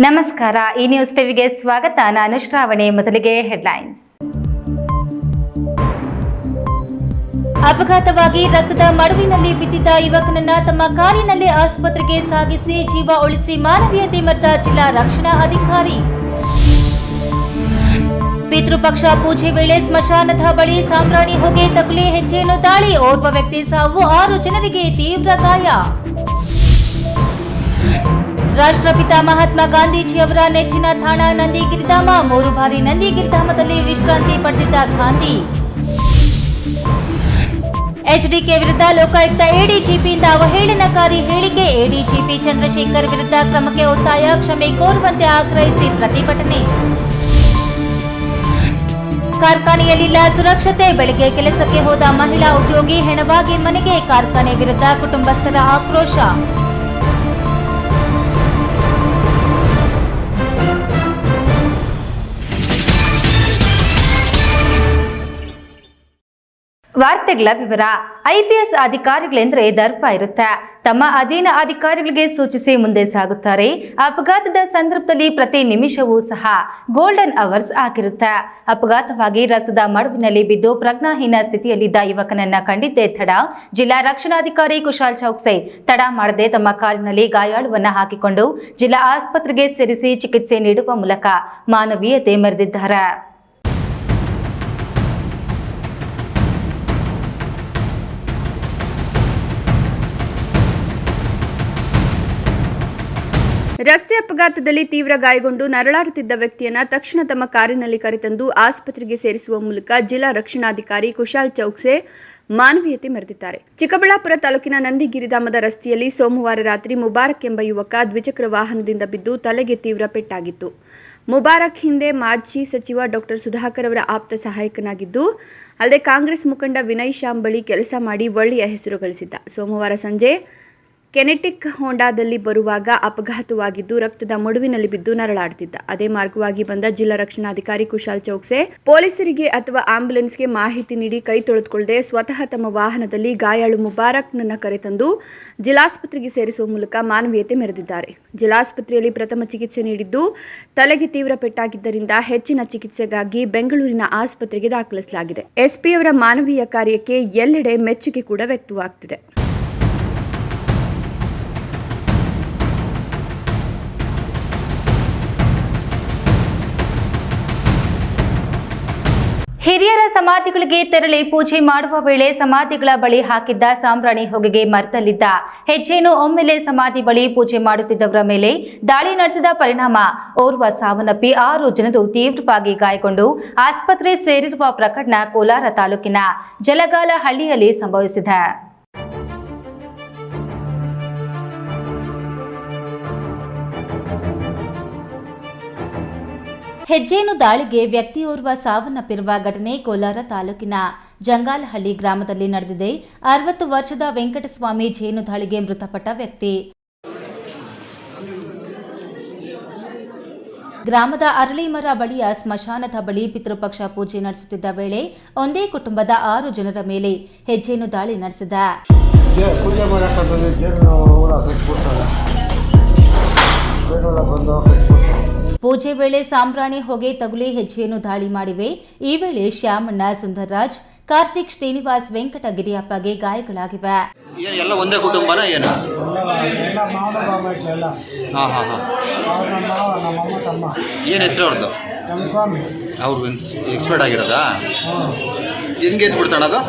ನಮಸ್ಕಾರ. ಈ ನ್ಯೂಸ್ ಟಿವಿಗೆ ಸ್ವಾಗತ. ನಾನು ಶ್ರಾವಣಿ. ಮೊದಲಿಗೆ ಹೆಡ್ಲೈನ್ಸ್. ಅಪಘಾತವಾಗಿ ರಕ್ತದ ಮಡುವಿನಲ್ಲಿ ಬಿದ್ದಿದ್ದ ಯುವಕನನ್ನ ತಮ್ಮ ಕಾರಿನಲ್ಲಿ ಆಸ್ಪತ್ರೆಗೆ ಸಾಗಿಸಿ ಜೀವ ಉಳಿಸಿ ಮಾನವೀಯತೆ ಮೆರೆದ ಜಿಲ್ಲಾ ರಕ್ಷಣಾ ಅಧಿಕಾರಿ. ಪಿತೃಪಕ್ಷ ಪೂಜೆ ವೇಳೆ ಸ್ಮಶಾನದ ಬಳಿ ಸಾಂಬ್ರಾಣಿ ಹೊಗೆ ತಗುಲಿ ಹೆಜ್ಜೆಯನ್ನು ದಾಳಿ, ಓರ್ವ ವ್ಯಕ್ತಿ ಸಾವು, 6 ಜನರಿಗೆ ತೀವ್ರ ಗಾಯ. ರಾಷ್ಟ್ರಪಿತ ಮಹಾತ್ಮ ಗಾಂಧೀಜಿಯವರ ನೆಚ್ಚಿನ ತಾಣ ನಂದಿಗಿರಿಧಾಮ, 3 ಬಾರಿ ನಂದಿಗಿರಿಧಾಮದಲ್ಲಿ ವಿಶ್ರಾಂತಿ ಪಡೆದಿದ್ದ ಗಾಂಧಿ. ಎಚ್ಡಿಕೆ ವಿರುದ್ಧ ಲೋಕಾಯುಕ್ತ ಎಡಿಜಿಪಿಯಿಂದ ಅವಹೇಳನಕಾರಿ ಹೇಳಿಕೆ, ಎಡಿಜಿಪಿ ಚಂದ್ರಶೇಖರ್ ವಿರುದ್ಧ ಕ್ರಮಕ್ಕೆ ಒತ್ತಾಯ, ಕ್ಷಮೆ ಕೋರುವಂತೆ ಆಗ್ರಹಿಸಿ ಪ್ರತಿಭಟನೆ. ಕಾರ್ಖಾನೆಯಲ್ಲಿಲ್ಲ ಸುರಕ್ಷತೆ, ಬೆಳಗ್ಗೆ ಕೆಲಸಕ್ಕೆ ಹೋದ ಮಹಿಳಾ ಉದ್ಯೋಗಿ ಹೆಣವಾಗಿ ಮನೆಗೆ, ಕಾರ್ಖಾನೆ ವಿರುದ್ಧ ಕುಟುಂಬಸ್ಥರ ಆಕ್ರೋಶ. ವಾರ್ತೆಗಳ ವಿವರ. ಐಪಿಎಸ್ ಅಧಿಕಾರಿಗಳೆಂದರೆ ದರ್ಪ ಇರುತ್ತೆ. ತಮ್ಮ ಅಧೀನ ಅಧಿಕಾರಿಗಳಿಗೆ ಸೂಚಿಸಿ ಮುಂದೆ ಸಾಗುತ್ತಾರೆ. ಅಪಘಾತದ ಸಂದರ್ಭದಲ್ಲಿ ಪ್ರತಿ ನಿಮಿಷವೂ ಸಹ ಗೋಲ್ಡನ್ ಅವರ್ಸ್ ಆಗಿರುತ್ತೆ. ಅಪಘಾತವಾಗಿ ರಕ್ತದ ಮಡುವಿನಲ್ಲಿ ಬಿದ್ದು ಪ್ರಜ್ಞಾಹೀನ ಸ್ಥಿತಿಯಲ್ಲಿದ್ದ ಯುವಕನನ್ನ ಕಂಡಿದ್ದೇ ತಡ. ಜಿಲ್ಲಾ ರಕ್ಷಣಾಧಿಕಾರಿ ಕುಶಾಲ್ ಚೌಕ್ಸೆ ತಡ ಮಾಡದೆ ತಮ್ಮ ಕಾರಿನಲ್ಲಿ ಗಾಯಾಳುವನ್ನ ಹಾಕಿಕೊಂಡು ಜಿಲ್ಲಾ ಆಸ್ಪತ್ರೆಗೆ ಸೇರಿಸಿ ಚಿಕಿತ್ಸೆ ನೀಡುವ ಮೂಲಕ ಮಾನವೀಯತೆ ಮೆರೆದಿದ್ದಾರೆ. ರಸ್ತೆ ಅಪಘಾತದಲ್ಲಿ ತೀವ್ರ ಗಾಯಗೊಂಡು ನರಳಾಡುತ್ತಿದ್ದ ವ್ಯಕ್ತಿಯನ್ನ ತಕ್ಷಣ ತಮ್ಮ ಕಾರಿನಲ್ಲಿ ಕರೆತಂದು ಆಸ್ಪತ್ರೆಗೆ ಸೇರಿಸುವ ಮೂಲಕ ಜಿಲ್ಲಾ ರಕ್ಷಣಾಧಿಕಾರಿ ಕುಶಾಲ್ ಚೌಕ್ಸೆ ಮಾನವೀಯತೆ ಮೆರೆದಿದ್ದಾರೆ. ಚಿಕ್ಕಬಳ್ಳಾಪುರ ತಾಲೂಕಿನ ನಂದಿಗಿರಿಧಾಮದ ರಸ್ತೆಯಲ್ಲಿ ಸೋಮವಾರ ರಾತ್ರಿ ಮುಬಾರಕ್ ಎಂಬ ಯುವಕ ದ್ವಿಚಕ್ರ ವಾಹನದಿಂದ ಬಿದ್ದು ತಲೆಗೆ ತೀವ್ರ ಪೆಟ್ಟಾಗಿತ್ತು. ಮುಬಾರಕ್ ಹಿಂದೆ ಮಾಜಿ ಸಚಿವ ಡಾಕ್ಟರ್ ಸುಧಾಕರ್ ಅವರ ಆಪ್ತ ಸಹಾಯಕನಾಗಿದ್ದು, ಅಲ್ಲದೆ ಕಾಂಗ್ರೆಸ್ ಮುಖಂಡ ವಿನಯ್ ಶ್ಯಾಮ್ ಬಳಿ ಕೆಲಸ ಮಾಡಿ ಒಳ್ಳೆಯ ಹೆಸರು ಗಳಿಸಿದ್ದ. ಸೋಮವಾರ ಸಂಜೆ ಕೆನೆಟಿಕ್ ಹೋಂಡಾದಲ್ಲಿ ಬರುವಾಗ ಅಪಘಾತವಾಗಿದ್ದು ರಕ್ತದ ಮಡುವಿನಲ್ಲಿ ಬಿದ್ದು ನರಳಾಡುತ್ತಿದ್ದ. ಅದೇ ಮಾರ್ಗವಾಗಿ ಬಂದ ಜಿಲ್ಲಾ ರಕ್ಷಣಾಧಿಕಾರಿ ಕುಶಾಲ್ ಚೌಕ್ಸೆ ಪೊಲೀಸರಿಗೆ ಅಥವಾ ಆಂಬ್ಯುಲೆನ್ಸ್ಗೆ ಮಾಹಿತಿ ನೀಡಿ ಕೈ ತೊಳೆದುಕೊಳ್ಳದೆ ಸ್ವತಃ ತಮ್ಮ ವಾಹನದಲ್ಲಿ ಗಾಯಾಳು ಮುಬಾರಕ್ನನ್ನ ಕರೆತಂದು ಜಿಲ್ಲಾಸ್ಪತ್ರೆಗೆ ಸೇರಿಸುವ ಮೂಲಕ ಮಾನವೀಯತೆ ಮೆರೆದಿದ್ದಾರೆ. ಜಿಲ್ಲಾಸ್ಪತ್ರೆಯಲ್ಲಿ ಪ್ರಥಮ ಚಿಕಿತ್ಸೆ ನೀಡಿದ್ದು, ತಲೆಗೆ ತೀವ್ರ ಪೆಟ್ಟಾಗಿದ್ದರಿಂದ ಹೆಚ್ಚಿನ ಚಿಕಿತ್ಸೆಗಾಗಿ ಬೆಂಗಳೂರಿನ ಆಸ್ಪತ್ರೆಗೆ ದಾಖಲಿಸಲಾಗಿದೆ. ಎಸ್ಪಿಯವರ ಮಾನವೀಯ ಕಾರ್ಯಕ್ಕೆ ಎಲ್ಲೆಡೆ ಮೆಚ್ಚುಗೆ ಕೂಡ ವ್ಯಕ್ತವಾಗುತ್ತಿದೆ. ಹಿರಿಯರ ಸಮಾಧಿಗಳಿಗೆ ತೆರಳಿ ಪೂಜೆ ಮಾಡುವ ವೇಳೆ ಸಮಾಧಿಗಳ ಬಳಿ ಹಾಕಿದ್ದ ಸಾಂಬ್ರಾಣಿ ಹೊಗೆಗೆ ಮರದಲ್ಲಿದ್ದ ಹೆಜ್ಜೆಯನ್ನು ಒಮ್ಮೆಲೆ ಸಮಾಧಿ ಬಳಿ ಪೂಜೆ ಮಾಡುತ್ತಿದ್ದವರ ಮೇಲೆ ದಾಳಿ ನಡೆಸಿದ ಪರಿಣಾಮ ಓರ್ವ ಸಾವನ್ನಪ್ಪಿ 6 ಜನರು ತೀವ್ರವಾಗಿ ಗಾಯಗೊಂಡು ಆಸ್ಪತ್ರೆ ಸೇರಿರುವ ಪ್ರಕರಣ ಕೋಲಾರ ತಾಲೂಕಿನ ಜಲಗಾಲಹಳ್ಳಿಯಲ್ಲಿ ಸಂಭವಿಸಿದೆ. ಹೆಜ್ಜೇನು ದಾಳಿಗೆ ವ್ಯಕ್ತಿಯೋರ್ವ ಸಾವನ್ನಪ್ಪಿರುವ ಘಟನೆ ಕೋಲಾರ ತಾಲೂಕಿನ ಜಂಗಾಲಹಳ್ಳಿ ಗ್ರಾಮದಲ್ಲಿ ನಡೆದಿದೆ. 60 ವರ್ಷದ ವೆಂಕಟಸ್ವಾಮಿ ಜೇನು ದಾಳಿಗೆ ಮೃತಪಟ್ಟ ವ್ಯಕ್ತಿ. ಗ್ರಾಮದ ಅರಳಿಮರ ಬಳಿಯ ಸ್ಮಶಾನದ ಬಳಿ ಪಿತೃಪಕ್ಷ ಪೂಜೆ ನಡೆಸುತ್ತಿದ್ದ ವೇಳೆ ಒಂದೇ ಕುಟುಂಬದ 6 ಜನರ ಮೇಲೆ ಹೆಜ್ಜೇನು ದಾಳಿ ನಡೆಸಿದ. ಪೂಜೆ ವೇಳೆ ಸಾಂಬ್ರಾಣಿ ಹೊಗೆ ತಗುಲಿ ಹೆಜ್ಜೆಯನ್ನು ದಾಳಿ ಮಾಡಿವೆ. ಈ ವೇಳೆ ಶ್ಯಾಮಣ್ಣ, ಸುಂದರ್ರಾಜ್, ಕಾರ್ತಿಕ್, ಶ್ರೀನಿವಾಸ್, ವೆಂಕಟ ಗಿರಿಯಪ್ಪಗೆ ಗಾಯಗಳಾಗಿವೆ. ಎಲ್ಲ ಒಂದೇ ಕುಟುಂಬನ ಏನು? ಏನು ಹೆಸರು ಅವ್ರದ್ದು? ಅವ್ರು ಎಕ್ಸ್ಪರ್ಟ್ ಆಗಿರೋದಾ? ಹೆಂಗೆ ಎದ್ದು ಬಿಡ್ತಾಣ ಅದು?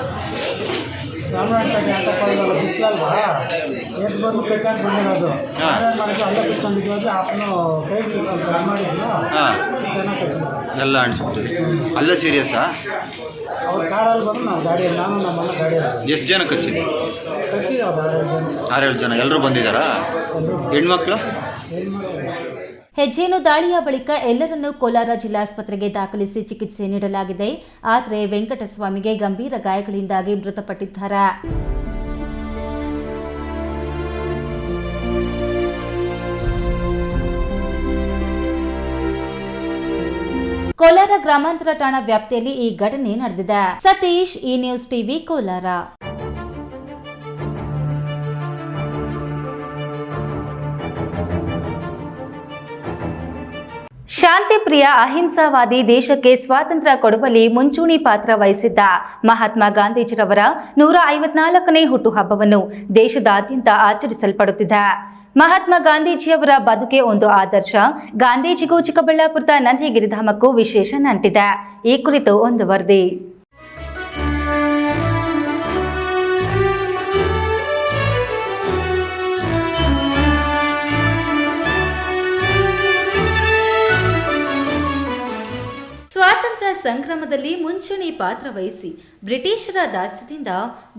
ಎಲ್ಲ ಅನಿಸ್ಬಿಟ್ಟು ಅಲ್ಲ ಸೀರಿಯಸ್ಸಾ? ಎಷ್ಟು ಜನ ಕಚ್ಚಿದೆ? 6-7 ಜನ. ಎಲ್ಲರೂ ಬಂದಿದ್ದಾರಾ? ಹೆಣ್ಮಕ್ಳು? ಹೆಜ್ಜೇನು ದಾಳಿಯ ಬಳಿಕ ಎಲ್ಲರನ್ನೂ ಕೋಲಾರ ಜಿಲ್ಲಾಸ್ಪತ್ರೆಗೆ ದಾಖಲಿಸಿ ಚಿಕಿತ್ಸೆ ನೀಡಲಾಗಿದೆ. ಆದರೆ ವೆಂಕಟಸ್ವಾಮಿಗೆ ಗಂಭೀರ ಗಾಯಗಳಿಂದಾಗಿ ಮೃತಪಟ್ಟಿದ್ದಾರೆ. ಕೋಲಾರ ಗ್ರಾಮಾಂತರ ಠಾಣಾ ವ್ಯಾಪ್ತಿಯಲ್ಲಿ ಈ ಘಟನೆ ನಡೆದಿದೆ. ಸತೀಶ್, ಈ ನ್ಯೂಸ್ ಟಿವಿ, ಕೋಲಾರ. ಶಾಂತಿಪ್ರಿಯ ಅಹಿಂಸಾವಾದಿ, ದೇಶಕ್ಕೆ ಸ್ವಾತಂತ್ರ್ಯ ಕೊಡುವಲ್ಲಿ ಮುಂಚೂಣಿ ಪಾತ್ರ ವಹಿಸಿದ್ದ ಮಹಾತ್ಮ ಗಾಂಧೀಜಿರವರ 154ನೇ ಹುಟ್ಟುಹಬ್ಬವನ್ನು ದೇಶದಾದ್ಯಂತ ಆಚರಿಸಲ್ಪಡುತ್ತಿದೆ. ಮಹಾತ್ಮ ಗಾಂಧೀಜಿಯವರ ಬದುಕೆ ಒಂದು ಆದರ್ಶ. ಗಾಂಧೀಜಿಗೂ ಚಿಕ್ಕಬಳ್ಳಾಪುರದ ನಂದಿಗಿರಿಧಾಮಕ್ಕೂ ವಿಶೇಷ ನಂಟಿದೆ. ಈ ಕುರಿತು ಒಂದು ವರದಿ. ಸ್ವಾತಂತ್ರ್ಯ ಸಂಗ್ರಾಮದಲ್ಲಿ ಮುಂಚೂಣಿ ಪಾತ್ರ ವಹಿಸಿ ಬ್ರಿಟಿಷರ ದಾಸ್ಯದಿಂದ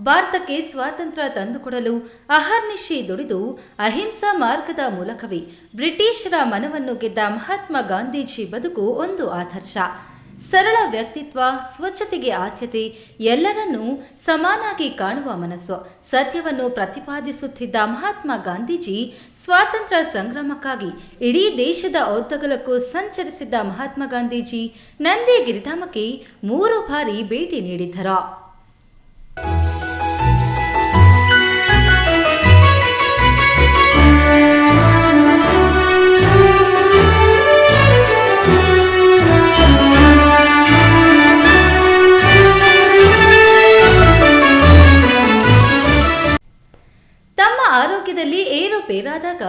ಭಾರತಕ್ಕೆ ಸ್ವಾತಂತ್ರ್ಯ ತಂದುಕೊಡಲು ಅಹರ್ನಿಶಿ ದುಡಿದು ಅಹಿಂಸಾ ಮಾರ್ಗದ ಮೂಲಕವೇ ಬ್ರಿಟಿಷರ ಮನವನ್ನು ಗೆದ್ದ ಮಹಾತ್ಮ ಗಾಂಧೀಜಿ ಬದುಕು ಒಂದು ಆದರ್ಶ. ಸರಳ ವ್ಯಕ್ತಿತ್ವ, ಸ್ವಚ್ಛತೆಗೆ ಆದ್ಯತೆ, ಎಲ್ಲರನ್ನೂ ಸಮಾನಾಗಿ ಕಾಣುವ ಮನಸ್ಸು, ಸತ್ಯವನ್ನು ಪ್ರತಿಪಾದಿಸುತ್ತಿದ್ದ ಮಹಾತ್ಮ ಗಾಂಧೀಜಿ ಸ್ವಾತಂತ್ರ್ಯ ಸಂಗ್ರಾಮಕ್ಕಾಗಿ ಇಡೀ ದೇಶದ ಉದ್ದಗಲಕ್ಕೂ ಸಂಚರಿಸಿದ್ದ ಮಹಾತ್ಮ ಗಾಂಧೀಜಿ ನಂದಿಗಿರಿಧಾಮಕ್ಕೆ 3 ಬಾರಿ ಭೇಟಿ ನೀಡಿದ್ದರು. ಆರೋಗ್ಯದಲ್ಲಿ ಏರುಪೇರಾದಾಗ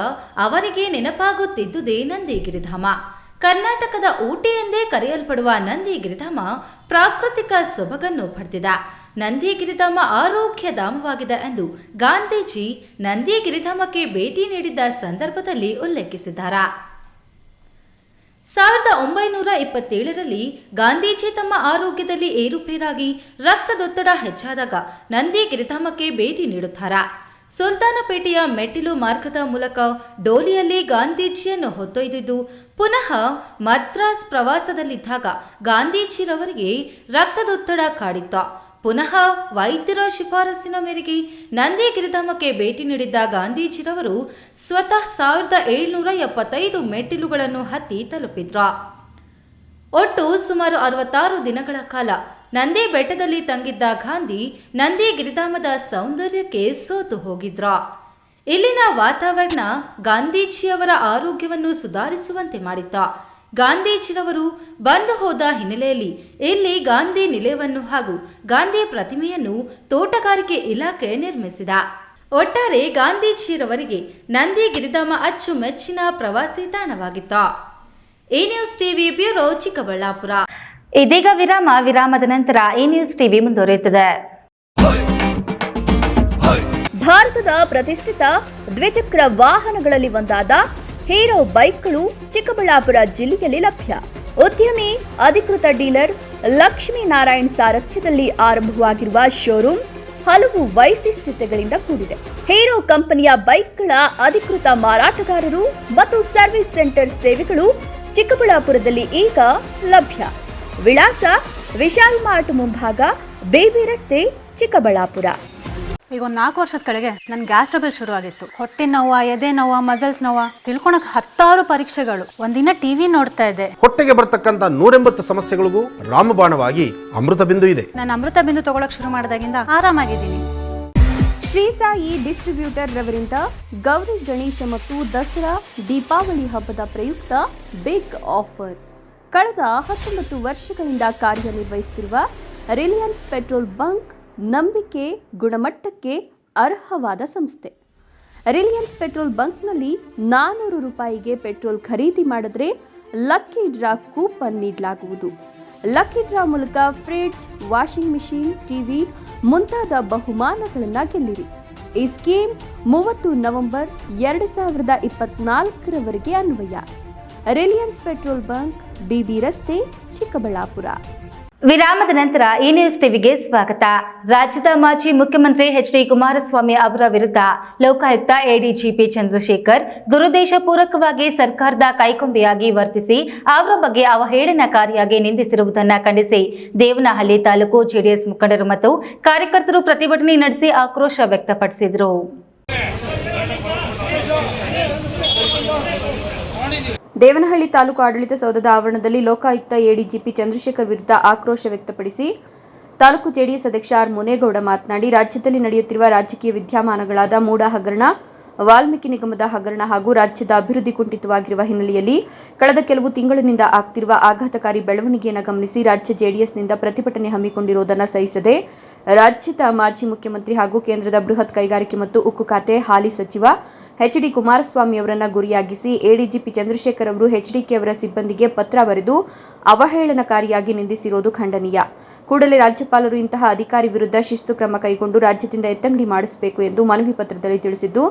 ಅವರಿಗೆ ನೆನಪಾಗುತ್ತಿದ್ದುದೇ ನಂದಿಗಿರಿಧಾಮ. ಕರ್ನಾಟಕದ ಊಟಿ ಎಂದೇ ಕರೆಯಲ್ಪಡುವ ನಂದಿಗಿರಿಧಾಮ ಪ್ರಾಕೃತಿಕ ಸೊಬಗನ್ನು ಪಡೆದಿದೆ. ನಂದಿಗಿರಿಧಾಮ ಆರೋಗ್ಯಧಾಮವಾಗಿದೆ ಎಂದು ಗಾಂಧೀಜಿ ನಂದಿಗಿರಿಧಾಮಕ್ಕೆ ಭೇಟಿ ನೀಡಿದ್ದ ಸಂದರ್ಭದಲ್ಲಿ ಉಲ್ಲೇಖಿಸಿದ್ದಾರೆ. 1927ರಲ್ಲಿ ಗಾಂಧೀಜಿ ತಮ್ಮ ಆರೋಗ್ಯದಲ್ಲಿ ಏರುಪೇರಾಗಿ ರಕ್ತದೊತ್ತಡ ಹೆಚ್ಚಾದಾಗ ನಂದಿಗಿರಿಧಾಮಕ್ಕೆ ಭೇಟಿ ನೀಡುತ್ತಾರೆ. ಸುಲ್ತಾನಪೇಟೆಯ ಮೆಟ್ಟಿಲು ಮಾರ್ಗದ ಮೂಲಕ ಡೋಲಿಯಲ್ಲಿ ಗಾಂಧೀಜಿಯನ್ನು ಹೊತ್ತೊಯ್ದಿದ್ದು, ಪುನಃ ಮದ್ರಾಸ್ ಪ್ರವಾಸದಲ್ಲಿದ್ದಾಗ ಗಾಂಧೀಜಿರವರಿಗೆ ರಕ್ತದೊತ್ತಡ ಕಾಡಿತ್ತು. ಪುನಃ ವೈದ್ಯರ ಶಿಫಾರಸಿನ ಮೇರೆಗೆ ನಂದಿಗಿರಿಧಾಮಕ್ಕೆ ಭೇಟಿ ನೀಡಿದ್ದ ಗಾಂಧೀಜಿರವರು ಸ್ವತಃ 1775 ಮೆಟ್ಟಿಲುಗಳನ್ನು ಹತ್ತಿ ತಲುಪಿದ್ರು. ಒಟ್ಟು ಸುಮಾರು 66 ದಿನಗಳ ಕಾಲ ನಂದಿ ಬೆಟ್ಟದಲ್ಲಿ ತಂಗಿದ್ದ ಗಾಂಧಿ ನಂದಿಗಿರಿಧಾಮದ ಸೌಂದರ್ಯಕ್ಕೆ ಸೋತು ಹೋಗಿದ್ರು. ಇಲ್ಲಿನ ವಾತಾವರಣ ಗಾಂಧೀಜಿಯವರ ಆರೋಗ್ಯವನ್ನು ಸುಧಾರಿಸುವಂತೆ ಮಾಡಿತ್ತು. ಗಾಂಧೀಜಿರವರು ಬಂದು ಹೋದ ಹಿನ್ನೆಲೆಯಲ್ಲಿ ಇಲ್ಲಿ ಗಾಂಧಿ ನಿಲಯವನ್ನು ಹಾಗೂ ಗಾಂಧಿ ಪ್ರತಿಮೆಯನ್ನು ತೋಟಗಾರಿಕೆ ಇಲಾಖೆ ನಿರ್ಮಿಸಿದ. ಒಟ್ಟಾರೆ ಗಾಂಧೀಜಿರವರಿಗೆ ನಂದಿಗಿರಿಧಾಮ ಅಚ್ಚುಮೆಚ್ಚಿನ ಪ್ರವಾಸಿ ತಾಣವಾಗಿತ್ತು. ಈ ನ್ಯೂಸ್ ಟಿವಿ ಬ್ಯೂರೋ, ಚಿಕ್ಕಬಳ್ಳಾಪುರ. ಇದೀಗ ವಿರಾಮದ ನಂತರ ಈ ನ್ಯೂಸ್ ಟಿವಿ ಮುಂದುವರಿಯುತ್ತದೆ. ಭಾರತದ ಪ್ರತಿಷ್ಠಿತ ದ್ವಿಚಕ್ರ ವಾಹನಗಳಲ್ಲಿ ಒಂದಾದ ಹೀರೋ ಬೈಕ್ಗಳು ಚಿಕ್ಕಬಳ್ಳಾಪುರ ಜಿಲ್ಲೆಯಲ್ಲಿ ಲಭ್ಯ. ಉದ್ಯಮಿ ಅಧಿಕೃತ ಡೀಲರ್ ಲಕ್ಷ್ಮೀನಾರಾಯಣ್ ಸಾರಥ್ಯದಲ್ಲಿ ಆರಂಭವಾಗಿರುವ ಶೋರೂಮ್ ಹಲವು ವೈಶಿಷ್ಟ್ಯತೆಗಳಿಂದ ಕೂಡಿದೆ. ಹೀರೋ ಕಂಪನಿಯ ಬೈಕ್ಗಳ ಅಧಿಕೃತ ಮಾರಾಟಗಾರರು ಮತ್ತು ಸರ್ವಿಸ್ ಸೆಂಟರ್ ಸೇವೆಗಳು ಚಿಕ್ಕಬಳ್ಳಾಪುರದಲ್ಲಿ ಈಗ ಲಭ್ಯ. ವಿಳಾಸ: ವಿಶಾಲ್ ಮಾರ್ಟ್ ಮುಂಭಾಗ, ಬೇಬಿ ರಸ್ತೆ, ಚಿಕ್ಕಬಳ್ಳಾಪುರ. ಈಗ ಒಂದು 4 ವರ್ಷದ ಕೆಳಗೆ ನನ್ನ ಗ್ಯಾಸ್ ಟ್ರಬಲ್ ಶುರು ಆಗಿತ್ತು. ಹೊಟ್ಟೆ ನೋವು, ಎದೆ ನೋವು, ಮಸಲ್ಸ್ ನೋವು, ತಿಳ್ಕೊಳಕ್ 10 ಪರೀಕ್ಷೆಗಳು. ಒಂದಿನ ಟಿವಿ ನೋಡ್ತಾ ಇದ್ದೆ. ಹೊಟ್ಟೆಗೆ ಬರ್ತಕ್ಕಂಥ 180 ಸಮಸ್ಯೆಗಳಿಗೂ ರಾಮಬಾಣವಾಗಿ ಅಮೃತ ಬಿಂದು ಇದೆ. ನಾನು ಅಮೃತ ಬಿಂದು ತಗೊಳಕ್ ಶುರು ಮಾಡಿದಾಗಿಂದ ಆರಾಮಾಗಿದ್ದೀನಿ. ಶ್ರೀ ಸಾಯಿ ಡಿಸ್ಟ್ರಿಬ್ಯೂಟರ್ ರವರಿಂದ ಗೌರಿ ಗಣೇಶ ಮತ್ತು ದಸರಾ ದೀಪಾವಳಿ ಹಬ್ಬದ ಪ್ರಯುಕ್ತ ಬಿಗ್ ಆಫರ್. ಕಳೆದ 19 ವರ್ಷಗಳಿಂದ ಕಾರ್ಯನಿರ್ವಹಿಸುತ್ತಿರುವ ರಿಲಯನ್ಸ್ ಪೆಟ್ರೋಲ್ ಬಂಕ್ ನಂಬಿಕೆ, ಗುಣಮಟ್ಟಕ್ಕೆ ಅರ್ಹವಾದ ಸಂಸ್ಥೆ. ರಿಲಯನ್ಸ್ ಪೆಟ್ರೋಲ್ ಬಂಕ್ನಲ್ಲಿ 400 ರೂಪಾಯಿಗೆ ಪೆಟ್ರೋಲ್ ಖರೀದಿ ಮಾಡಿದ್ರೆ ಲಕ್ಕಿ ಡ್ರಾ ಕೂಪನ್ ನೀಡಲಾಗುವುದು. ಲಕ್ಕಿ ಡ್ರಾ ಮೂಲಕ ಫ್ರಿಡ್ಜ್, ವಾಷಿಂಗ್ ಮಿಷಿನ್, ಟಿವಿ ಮುಂತಾದ ಬಹುಮಾನಗಳನ್ನು ಗೆಲ್ಲಿರಿ. ಈ ಸ್ಕೀಮ್ 30 ನವೆಂಬರ್ 2024ರವರೆಗೆ ಅನ್ವಯ. ರಿಲಯನ್ಸ್ ಪೆಟ್ರೋಲ್ ಬಂಕ್, ಬಿಬಿ ರಸ್ತೆ, ಚಿಕ್ಕಬಳ್ಳಾಪುರ. ವಿರಾಮದ ನಂತರ ಈ ನ್ಯೂಸ್ ಟಿವಿಗೆ ಸ್ವಾಗತ. ರಾಜ್ಯದ ಮಾಜಿ ಮುಖ್ಯಮಂತ್ರಿ ಎಚ್ ಡಿ ಕುಮಾರಸ್ವಾಮಿ ಅವರ ವಿರುದ್ಧ ಲೋಕಾಯುಕ್ತ ಎಡಿಜಿಪಿ ಚಂದ್ರಶೇಖರ್ ದುರುದ್ದೇಶಪೂರ್ವಕವಾಗಿ ಸರ್ಕಾರದ ಕೈಕೊಂಬೆಯಾಗಿ ವರ್ತಿಸಿ ಅವರ ಬಗ್ಗೆ ಅವಹೇಳನಕಾರಿಯಾಗಿ ನಿಂದಿಸಿರುವುದನ್ನು ಖಂಡಿಸಿ ದೇವನಹಳ್ಳಿ ತಾಲೂಕು ಜೆಡಿಎಸ್ ಮುಖಂಡರು ಮತ್ತು ಕಾರ್ಯಕರ್ತರು ಪ್ರತಿಭಟನೆ ನಡೆಸಿ ಆಕ್ರೋಶ ವ್ಯಕ್ತಪಡಿಸಿದರು. ದೇವನಹಳ್ಳಿ ತಾಲೂಕು ಆಡಳಿತ ಸೌಧದ ಆವರಣದಲ್ಲಿ ಲೋಕಾಯುಕ್ತ ಎಡಿಜಿಪಿ ಚಂದ್ರಶೇಖರ್ ವಿರುದ್ಧ ಆಕ್ರೋಶ ವ್ಯಕ್ತಪಡಿಸಿ ತಾಲೂಕು ಜೆಡಿಎಸ್ ಅಧ್ಯಕ್ಷ ಆರ್ ಮುನೇಗೌಡ ಮಾತನಾಡಿ, ರಾಜ್ಯದಲ್ಲಿ ನಡೆಯುತ್ತಿರುವ ರಾಜಕೀಯ ವಿದ್ಯಮಾನಗಳಾದ ಮೂಡ ಹಗರಣ, ವಾಲ್ಮೀಕಿ ನಿಗಮದ ಹಗರಣ ಹಾಗೂ ರಾಜ್ಯದ ಅಭಿವೃದ್ಧಿ ಕುಂಠಿತವಾಗಿರುವ ಹಿನ್ನೆಲೆಯಲ್ಲಿ ಕಳೆದ ಕೆಲವು ತಿಂಗಳಿನಿಂದ ಆಗ್ತಿರುವ ಆಘಾತಕಾರಿ ಬೆಳವಣಿಗೆಯನ್ನು ಗಮನಿಸಿ ರಾಜ್ಯ ಜೆಡಿಎಸ್ನಿಂದ ಪ್ರತಿಭಟನೆ ಹಮ್ಮಿಕೊಂಡಿರುವುದನ್ನು ಸಹಿಸದೆ ರಾಜ್ಯದ ಮಾಜಿ ಮುಖ್ಯಮಂತ್ರಿ ಹಾಗೂ ಕೇಂದ್ರದ ಬೃಹತ್ ಕೈಗಾರಿಕೆ ಮತ್ತು ಉಕ್ಕು ಖಾತೆ ಹಾಲಿ ಸಚಿವ ಎಚ್.ಡಿ. ಕುಮಾರಸ್ವಾಮಿ ಅವರನ್ನು ಗುರಿಯಾಗಿಸಿ ಎಡಿಜಿಪಿ ಚಂದ್ರಶೇಖರ್ ಅವರು ಎಚ್ಡಿಕೆ ಅವರ ಸಿಬ್ಬಂದಿಗೆ ಪತ್ರ ಬರೆದು ಅವಹೇಳನಕಾರಿಯಾಗಿ ನಿಂದಿಸಿರುವುದು ಖಂಡನೀಯ. ಕೂಡಲೇ ರಾಜ್ಯಪಾಲರು ಇಂತಹ ಅಧಿಕಾರಿ ವಿರುದ್ಧ ಶಿಸ್ತು ಕ್ರಮ ಕೈಗೊಂಡು ರಾಜ್ಯದಿಂದ ಎತ್ತಂಗಡಿ ಮಾಡಿಸಬೇಕು ಎಂದು ಮನವಿ ಪತ್ರದಲ್ಲಿ ತಿಳಿಸಿದ್ದು,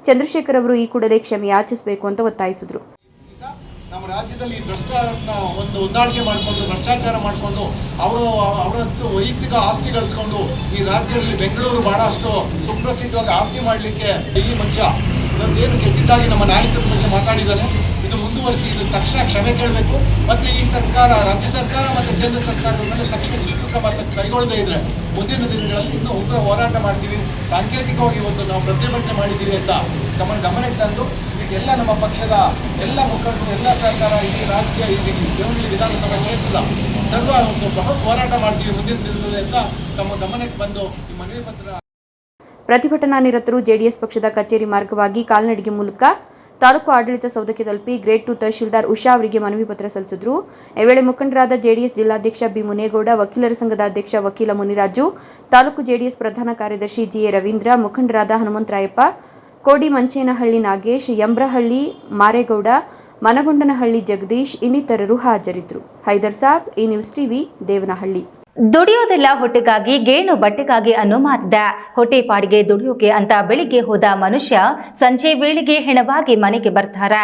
ಚಂದ್ರಶೇಖರ್ ಅವರು ಈ ಕೂಡಲೇ ಕ್ಷಮೆ ಯಾಚಿಸಬೇಕು ಅಂತ ಒತ್ತಾಯಿಸಿದರು. ನಮ್ಮ ರಾಜ್ಯದಲ್ಲಿ ಒಂದು ಹೊಂದಾಣಿಕೆ ಮಾಡಿಕೊಂಡು ಭ್ರಷ್ಟಾಚಾರ ಮಾಡಿಕೊಂಡು ಅವರಷ್ಟು ವೈಯಕ್ತಿಕ ಆಸ್ತಿ ಗಳಿಸ್ಕೊಂಡು ಈ ರಾಜ್ಯದಲ್ಲಿ ಬೆಂಗಳೂರು ಬಹಳಷ್ಟು ಸುಪ್ರಸಿದ್ಧವಾಗಿ ಆಸ್ತಿ ಮಾಡಲಿಕ್ಕೆ ಈ ಮನುಷ್ಯ ಏನು ಕೆಟ್ಟಿದ್ದಾಗಿ ನಮ್ಮ ನಾಯಕರ ಬಗ್ಗೆ ಮಾತಾಡಿದ್ದಾರೆ. ಇದು ಮುಂದುವರಿಸಿ ಇದು ತಕ್ಷಣ ಕ್ಷಮೆ ಕೇಳಬೇಕು. ಮತ್ತು ಈ ಸರ್ಕಾರ, ರಾಜ್ಯ ಸರ್ಕಾರ ಮತ್ತು ಕೇಂದ್ರ ಸರ್ಕಾರದ ಮೇಲೆ ತಕ್ಷಣ ಶಿಸ್ತು ಕ್ರಮ ಕೈಗೊಳ್ಳದೇ ಇದ್ರೆ ಮುಂದಿನ ದಿನಗಳಲ್ಲಿ ಇನ್ನೂ ಉಗ್ರ ಹೋರಾಟ ಮಾಡ್ತೀವಿ. ಸಾಂಕೇತಿಕವಾಗಿ ಇವತ್ತು ನಾವು ಪ್ರತಿಭಟನೆ ಮಾಡಿದ್ದೀವಿ ಅಂತ ನಮ್ಮ ಗಮನಕ್ಕೆ ತಂದು ಎಲ್ಲ ನಮ್ಮ ಪಕ್ಷದ ಎಲ್ಲ ಮುಖಂಡರು, ಎಲ್ಲ ಸರ್ಕಾರ, ಇಡೀ ರಾಜ್ಯ, ಇಡೀ ದೇವನಹಳ್ಳಿ ವಿಧಾನಸಭಾ ಕ್ಷೇತ್ರದ ಸರ್ವ ಒಂದು ಬೃಹತ್ ಹೋರಾಟ ಮಾಡ್ತೀವಿ ಮುಂದಿನ ದಿನದಲ್ಲಿ ಅಂತ ತಮ್ಮ ಗಮನಕ್ಕೆ ಬಂದು ಈ ಮನವಿ ಪತ್ರ. ಪ್ರತಿಭಟನಾ ನಿರತರು ಜೆಡಿಎಸ್ ಪಕ್ಷದ ಕಚೇರಿ ಮಾರ್ಗವಾಗಿ ಕಾಲ್ನಡಿಗೆ ಮೂಲಕ ತಾಲೂಕು ಆಡಳಿತ ಸೌಧಕ್ಕೆ ತಲುಪಿ ಗ್ರೇಡ್ 2 ತಹಶೀಲ್ದಾರ್ ಉಷಾ ಅವರಿಗೆ ಮನವಿ ಪತ್ರ ಸಲ್ಲಿಸಿದರು. ಈ ವೇಳೆ ಮುಖಂಡರಾದ ಜೆಡಿಎಸ್ ಜಿಲ್ಲಾಧ್ಯಕ್ಷ ಬಿ ಮುನೇಗೌಡ, ವಕೀಲರ ಸಂಘದ ಅಧ್ಯಕ್ಷ ವಕೀಲ ಮುನಿರಾಜು, ತಾಲೂಕು ಜೆಡಿಎಸ್ ಪ್ರಧಾನ ಕಾರ್ಯದರ್ಶಿ ಜಿಎ ರವೀಂದ್ರ, ಮುಖಂಡರಾದ ಹನುಮಂತರಾಯಪ್ಪ, ಕೋಡಿ ಮಂಚೇನಹಳ್ಳಿ ನಾಗೇಶ್, ಯಂಬ್ರಹಳ್ಳಿ ಮಾರೇಗೌಡ, ಮನಗೊಂಡನಹಳ್ಳಿ ಜಗದೀಶ್ ಇನ್ನಿತರರು ಹಾಜರಿದ್ದರು. ಹೈದರ್ ಸಾಬ್, ಈ ನ್ಯೂಸ್ ಟಿವಿ, ದೇವನಹಳ್ಳಿ. ದುಡಿಯೋದೆಲ್ಲ ಹೊಟ್ಟೆಗಾಗಿ, ಗೇಣು ಬಟ್ಟೆಗಾಗಿ ಅನ್ನೋ ಮಾತಿದೆ. ಹೊಟ್ಟೆ ಪಾಡಿಗೆ ದುಡಿಯೋಕೆ ಅಂತ ಬೆಳಿಗ್ಗೆ ಹೋದ ಮನುಷ್ಯ ಸಂಜೆ ವೇಳೆಗೆ ಹೆಣವಾಗಿ ಮನೆಗೆ ಬರ್ತಾರೆ.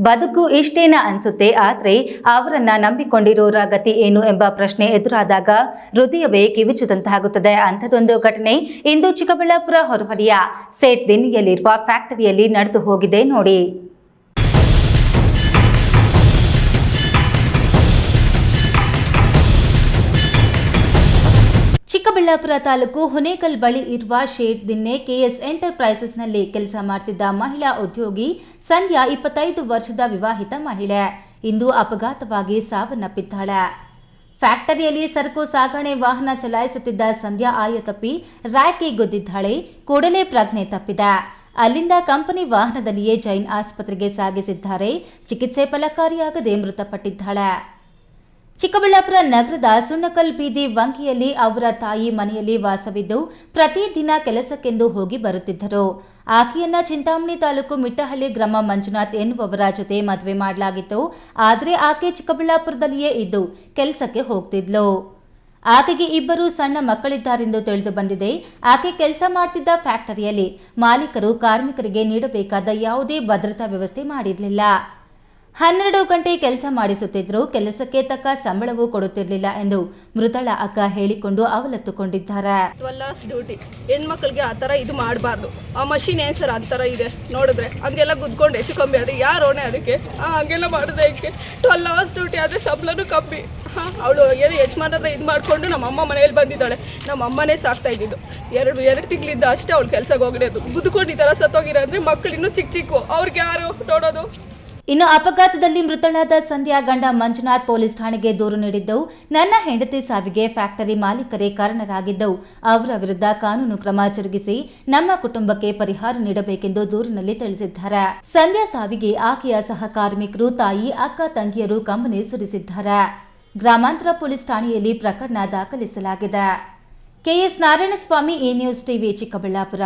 ಬದುಕು ಇಷ್ಟೇನ ಅನ್ಸುತ್ತೆ. ಆದ್ರೆ ಅವರನ್ನ ನಂಬಿಕೊಂಡಿರೋರ ಗತಿ ಏನು ಎಂಬ ಪ್ರಶ್ನೆ ಎದುರಾದಾಗ ಹೃದಯವೇ ಕಿವಿಚುದಂತಾಗುತ್ತದೆ. ಅಂಥದ್ದೊಂದು ಘಟನೆ ಇಂದು ಚಿಕ್ಕಬಳ್ಳಾಪುರ ಹೊರವಲಯ ಸೇಟ್ ದಿನ್ನಿಯಲ್ಲಿರುವ ಫ್ಯಾಕ್ಟರಿಯಲ್ಲಿ ನಡೆದು ಹೋಗಿದೆ ನೋಡಿ. ಚಿಕ್ಕಬಳ್ಳಾಪುರ ತಾಲೂಕು ಹುನೇಕಲ್ ಬಳಿ ಇರುವ ಶೇಟ್ ದಿನ್ನೆ ಕೆಎಸ್ ಎಂಟರ್ಪ್ರೈಸಸ್ನಲ್ಲಿ ಕೆಲಸ ಮಾಡ್ತಿದ್ದ ಮಹಿಳಾ ಉದ್ಯೋಗಿ ಸಂಧ್ಯಾ 25 ವರ್ಷದ ವಿವಾಹಿತ ಮಹಿಳೆ ಇಂದು ಅಪಘಾತವಾಗಿ ಸಾವನ್ನಪ್ಪಿದ್ದಾಳೆ. ಫ್ಯಾಕ್ಟರಿಯಲ್ಲಿ ಸರಕು ಸಾಗಣೆ ವಾಹನ ಚಲಾಯಿಸುತ್ತಿದ್ದ ಸಂಧ್ಯಾ ಆಯತಪ್ಪಿ ರ್ಯಾಕ್ಗೆ ಗುದ್ದಿದ್ದಾಳೆ. ಕೂಡಲೇ ಪ್ರಜ್ಞೆ ತಪ್ಪಿದೆ. ಅಲ್ಲಿಂದ ಕಂಪನಿ ವಾಹನದಲ್ಲಿಯೇ ಜೈನ್ ಆಸ್ಪತ್ರೆಗೆ ಸಾಗಿಸಿದ್ದಾರೆ. ಚಿಕಿತ್ಸೆ ಫಲಕಾರಿಯಾಗದೆ ಮೃತಪಟ್ಟಿದ್ದಾಳೆ. ಚಿಕ್ಕಬಳ್ಳಾಪುರ ನಗರದ ಸುಣ್ಣಕಲ್ ಬೀದಿ ವಂಕಿಯಲ್ಲಿ ಅವರ ತಾಯಿ ಮನೆಯಲ್ಲಿ ವಾಸವಿದ್ದು ಪ್ರತಿದಿನ ಕೆಲಸಕ್ಕೆಂದು ಹೋಗಿ ಬರುತ್ತಿದ್ದರು. ಆಕೆಯನ್ನ ಚಿಂತಾಮಣಿ ತಾಲೂಕು ಮಿಟ್ಟಹಳ್ಳಿ ಗ್ರಾಮ ಮಂಜುನಾಥ್ ಎನ್ನುವವರ ಜೊತೆ ಮದುವೆ ಮಾಡಲಾಗಿತ್ತು. ಆದರೆ ಆಕೆ ಚಿಕ್ಕಬಳ್ಳಾಪುರದಲ್ಲಿಯೇ ಇದ್ದು ಕೆಲಸಕ್ಕೆ ಹೋಗ್ತಿದ್ಲು. ಆಕೆಗೆ 2 ಸಣ್ಣ ಮಕ್ಕಳಿದ್ದಾರೆಂದು ತಿಳಿದು ಬಂದಿದೆ. ಆಕೆ ಕೆಲಸ ಮಾಡ್ತಿದ್ದ ಫ್ಯಾಕ್ಟರಿಯಲ್ಲಿ ಮಾಲೀಕರು ಕಾರ್ಮಿಕರಿಗೆ ನೀಡಬೇಕಾದ ಯಾವುದೇ ಭದ್ರತಾ ವ್ಯವಸ್ಥೆ ಮಾಡಿರಲಿಲ್ಲ. 12 ಗಂಟೆ ಕೆಲಸ ಮಾಡಿಸುತ್ತಿದ್ರು. ಕೆಲಸಕ್ಕೆ ತಕ್ಕ ಸಂಬಳವೂ ಕೊಡುತ್ತಿರಲಿಲ್ಲ ಎಂದು ಮೃತಳ ಅಕ್ಕ ಹೇಳಿಕೊಂಡು ಅವಲತ್ತುಕೊಂಡಿದ್ದಾರೆ. 12 hours ಡ್ಯೂಟಿ, ಹೆಣ್ಮಕ್ಳಿಗೆ ಆ ಥರ ಇದು ಮಾಡಬಾರ್ದು. ಆ ಮಷಿನ್ ಏನು ಸರ್ ಅಂತರ ಇದೆ ನೋಡಿದ್ರೆ ಹಂಗೆಲ್ಲ ಗುದ್ಕೊಂಡು ಹೆಚ್ಚು ಕಮ್ಮಿ ಆದರೆ ಯಾರು ಹೊಣೆ ಅದಕ್ಕೆ? ಹಂಗೆಲ್ಲ ಮಾಡಿದ್ರೆ ಯಾಕೆ? 12 hours ಡ್ಯೂಟಿ ಆದರೆ ಸಂಬಳನೂ ಕಮ್ಮಿ. ಅವಳು ಏನು ಯಜಮಾನರ ಇದು ಮಾಡಿಕೊಂಡು ನಮ್ಮ ಅಮ್ಮ ಮನೆಯಲ್ಲಿ ಬಂದಿದ್ದಾಳೆ. ನಮ್ಮ ಅಮ್ಮನೇ ಸಾಕ್ತಾ ಇದ್ದಿದ್ದು. ಎರಡು ತಿಂಗಳಿಂದ ಅಷ್ಟೇ ಅವಳು ಕೆಲಸಕ್ಕೆ ಹೋಗಿರೋದು. ಗುದ್ಕೊಂಡು ಈ ಥರ ಸತ್ತೋಗಿರೋ ಅಂದರೆ ಮಕ್ಕಳು ಇನ್ನೂ ಚಿಕ್ಕ ಅವ್ರಿಗೆ ಯಾರು ನೋಡೋದು? ಇನ್ನು ಅಪಘಾತದಲ್ಲಿ ಮೃತಳಾದ ಸಂಧ್ಯಾ ಗಂಡ ಮಂಜುನಾಥ್ ಪೊಲೀಸ್ ಠಾಣೆಗೆ ದೂರು ನೀಡಿದ್ದು, ನನ್ನ ಹೆಂಡತಿ ಸಾವಿಗೆ ಫ್ಯಾಕ್ಟರಿ ಮಾಲೀಕರೇ ಕಾರಣರಾಗಿದ್ದು ಅವರ ವಿರುದ್ಧ ಕಾನೂನು ಕ್ರಮ ಜರುಗಿಸಿ ನಮ್ಮ ಕುಟುಂಬಕ್ಕೆ ಪರಿಹಾರ ನೀಡಬೇಕೆಂದು ದೂರಿನಲ್ಲಿ ತಿಳಿಸಿದ್ದಾರೆ. ಸಂಧ್ಯಾ ಸಾವಿಗೆ ಆಕೆಯ ಸಹ ಕಾರ್ಮಿಕರು, ತಾಯಿ, ಅಕ್ಕ ತಂಗಿಯರು ಕಂಬನಿ ಸುರಿಸಿದ್ದಾರೆ. ಗ್ರಾಮಾಂತರ ಪೊಲೀಸ್ ಠಾಣೆಯಲ್ಲಿ ಪ್ರಕರಣ ದಾಖಲಿಸಲಾಗಿದೆ. ಕೆಎಸ್ ನಾರಾಯಣಸ್ವಾಮಿ, ಈ ನ್ಯೂಸ್ ಟಿವಿ, ಚಿಕ್ಕಬಳ್ಳಾಪುರ.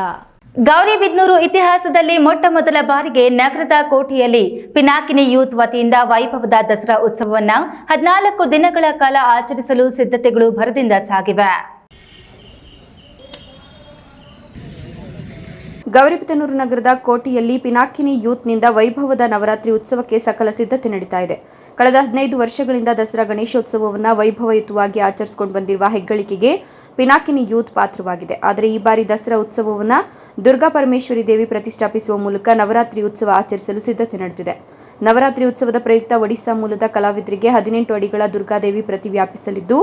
ಗೌರಿಬಿದನೂರು ಇತಿಹಾಸದಲ್ಲಿ ಮೊಟ್ಟ ಮೊದಲ ಬಾರಿಗೆ ನಗರದ ಕೋಟೆಯಲ್ಲಿ ಪಿನಾಕಿನಿ ಯೂತ್ ವತಿಯಿಂದ ವೈಭವದ ದಸರಾ ಉತ್ಸವವನ್ನು 14 ದಿನಗಳ ಕಾಲ ಆಚರಿಸಲು ಸಿದ್ಧತೆಗಳು ಭರದಿಂದ ಸಾಗಿವೆ. ಗೌರಿಬಿದನೂರು ನಗರದ ಕೋಟೆಯಲ್ಲಿ ಪಿನಾಕಿನಿ ಯೂತ್ನಿಂದ ವೈಭವದ ನವರಾತ್ರಿ ಉತ್ಸವಕ್ಕೆ ಸಕಲ ಸಿದ್ಧತೆ ನಡೀತಾ ಇದೆ. ಕಳೆದ 15 ವರ್ಷಗಳಿಂದ ದಸರಾ ಗಣೇಶೋತ್ಸವವನ್ನು ವೈಭವಯುತವಾಗಿ ಆಚರಿಸಿಕೊಂಡು ಬಂದಿರುವ ಹೆಗ್ಗಳಿಕೆಗೆ ಪಿನಾಕಿನಿ ಯೂತ್ ಪಾತ್ರವಾಗಿದೆ. ಆದರೆ ಈ ಬಾರಿ ದಸರಾ ಉತ್ಸವವನ್ನು ದುರ್ಗಾ ಪರಮೇಶ್ವರಿ ದೇವಿ ಪ್ರತಿಷ್ಠಾಪಿಸುವ ಮೂಲಕ ನವರಾತ್ರಿ ಉತ್ಸವ ಆಚರಿಸಲು ಸಿದ್ಧತೆ ನಡೆದಿದೆ. ನವರಾತ್ರಿ ಉತ್ಸವದ ಪ್ರಯುಕ್ತ ಒಡಿಶಾ ಮೂಲದ ಕಲಾವಿದರಿಗೆ 18 ಅಡಿಗಳ ದುರ್ಗಾದೇವಿ ಪ್ರತಿ ವ್ಯಾಪಿಸಲಿದ್ದು,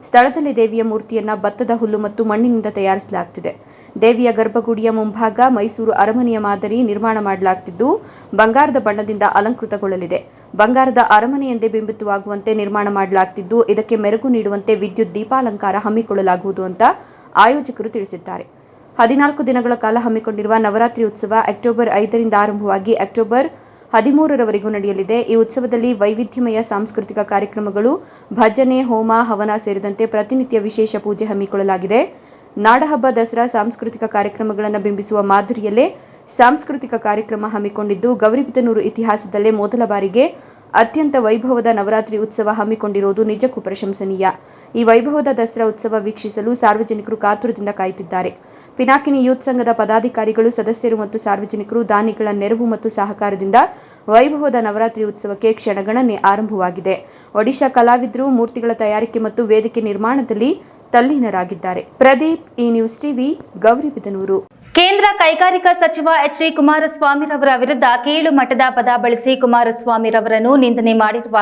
ಸ್ಥಳದಲ್ಲಿ ದೇವಿಯ ಮೂರ್ತಿಯನ್ನು ಭತ್ತದ ಹುಲ್ಲು ಮತ್ತು ಮಣ್ಣಿನಿಂದ ತಯಾರಿಸಲಾಗುತ್ತಿದೆ. ದೇವಿಯ ಗರ್ಭಗುಡಿಯ ಮುಂಭಾಗ ಮೈಸೂರು ಅರಮನೆಯ ಮಾದರಿ ನಿರ್ಮಾಣ ಮಾಡಲಾಗುತ್ತಿದ್ದು, ಬಂಗಾರದ ಬಣ್ಣದಿಂದ ಅಲಂಕೃತಗೊಳ್ಳಲಿದೆ. ಬಂಗಾರದ ಅರಮನೆ ಎಂದೇ ಬಿಂಬಿತವಾಗುವಂತೆ ನಿರ್ಮಾಣ ಮಾಡಲಾಗುತ್ತಿದ್ದು, ಇದಕ್ಕೆ ಮೆರುಗು ನೀಡುವಂತೆ ವಿದ್ಯುತ್ ದೀಪಾಲಂಕಾರ ಹಮ್ಮಿಕೊಳ್ಳಲಾಗುವುದು ಅಂತ ಆಯೋಜಕರು ತಿಳಿಸಿದ್ದಾರೆ. 14 ದಿನಗಳ ಕಾಲ ಹಮ್ಮಿಕೊಂಡಿರುವ ನವರಾತ್ರಿ ಉತ್ಸವ ಅಕ್ಟೋಬರ್ 5ರಿಂದ ಆರಂಭವಾಗಿ ಅಕ್ಟೋಬರ್ 13ರವರೆಗೂ ನಡೆಯಲಿದೆ. ಈ ಉತ್ಸವದಲ್ಲಿ ವೈವಿಧ್ಯಮಯ ಸಾಂಸ್ಕೃತಿಕ ಕಾರ್ಯಕ್ರಮಗಳು, ಭಜನೆ, ಹೋಮ, ಹವನ ಸೇರಿದಂತೆ ಪ್ರತಿನಿತ್ಯ ವಿಶೇಷ ಪೂಜೆ ಹಮ್ಮಿಕೊಳ್ಳಲಾಗಿದೆ. ನಾಡಹಬ್ಬ ದಸರಾ ಸಾಂಸ್ಕೃತಿಕ ಕಾರ್ಯಕ್ರಮಗಳನ್ನು ಬಿಂಬಿಸುವ ಮಾದರಿಯಲ್ಲೇ ಸಾಂಸ್ಕೃತಿಕ ಕಾರ್ಯಕ್ರಮ ಹಮ್ಮಿಕೊಂಡಿದ್ದು, ಗೌರಿಬಿದನೂರು ಇತಿಹಾಸದಲ್ಲೇ ಮೊದಲ ಬಾರಿಗೆ ಅತ್ಯಂತ ವೈಭವದ ನವರಾತ್ರಿ ಉತ್ಸವ ಹಮ್ಮಿಕೊಂಡಿರುವುದು ನಿಜಕ್ಕೂ ಪ್ರಶಂಸನೀಯ. ಈ ವೈಭವದ ದಸರಾ ಉತ್ಸವ ವೀಕ್ಷಿಸಲು ಸಾರ್ವಜನಿಕರು ಕಾತುರದಿಂದ ಕಾಯುತ್ತಿದ್ದಾರೆ. ಪಿನಾಕಿನಿ ಯೂತ್ ಸಂಘದ ಪದಾಧಿಕಾರಿಗಳು, ಸದಸ್ಯರು ಮತ್ತು ಸಾರ್ವಜನಿಕರು ದಾನಿಗಳ ನೆರವು ಮತ್ತು ಸಹಕಾರದಿಂದ ವೈಭವದ ನವರಾತ್ರಿ ಉತ್ಸವಕ್ಕೆ ಕ್ಷಣಗಣನೆ ಆರಂಭವಾಗಿದೆ. ಒಡಿಶಾ ಕಲಾವಿದರು ಮೂರ್ತಿಗಳ ತಯಾರಿಕೆ ಮತ್ತು ವೇದಿಕೆ ನಿರ್ಮಾಣದಲ್ಲಿ ತಲ್ಲೀನರಾಗಿದ್ದಾರೆ. ಪ್ರದೀಪ್, ಈ ನ್ಯೂಸ್ ಟಿವಿ, ಗೌರಿಬಿದನೂರು. ಕೇಂದ್ರ ಕೈಗಾರಿಕಾ ಸಚಿವ ಎಚ್ ಡಿ ಕುಮಾರಸ್ವಾಮಿರವರ ವಿರುದ್ಧ ಕೀಳು ಮಟ್ಟದ ಪದ ಬಳಸಿ ಕುಮಾರಸ್ವಾಮಿರವರನ್ನು ನಿಂದನೆ ಮಾಡಿರುವ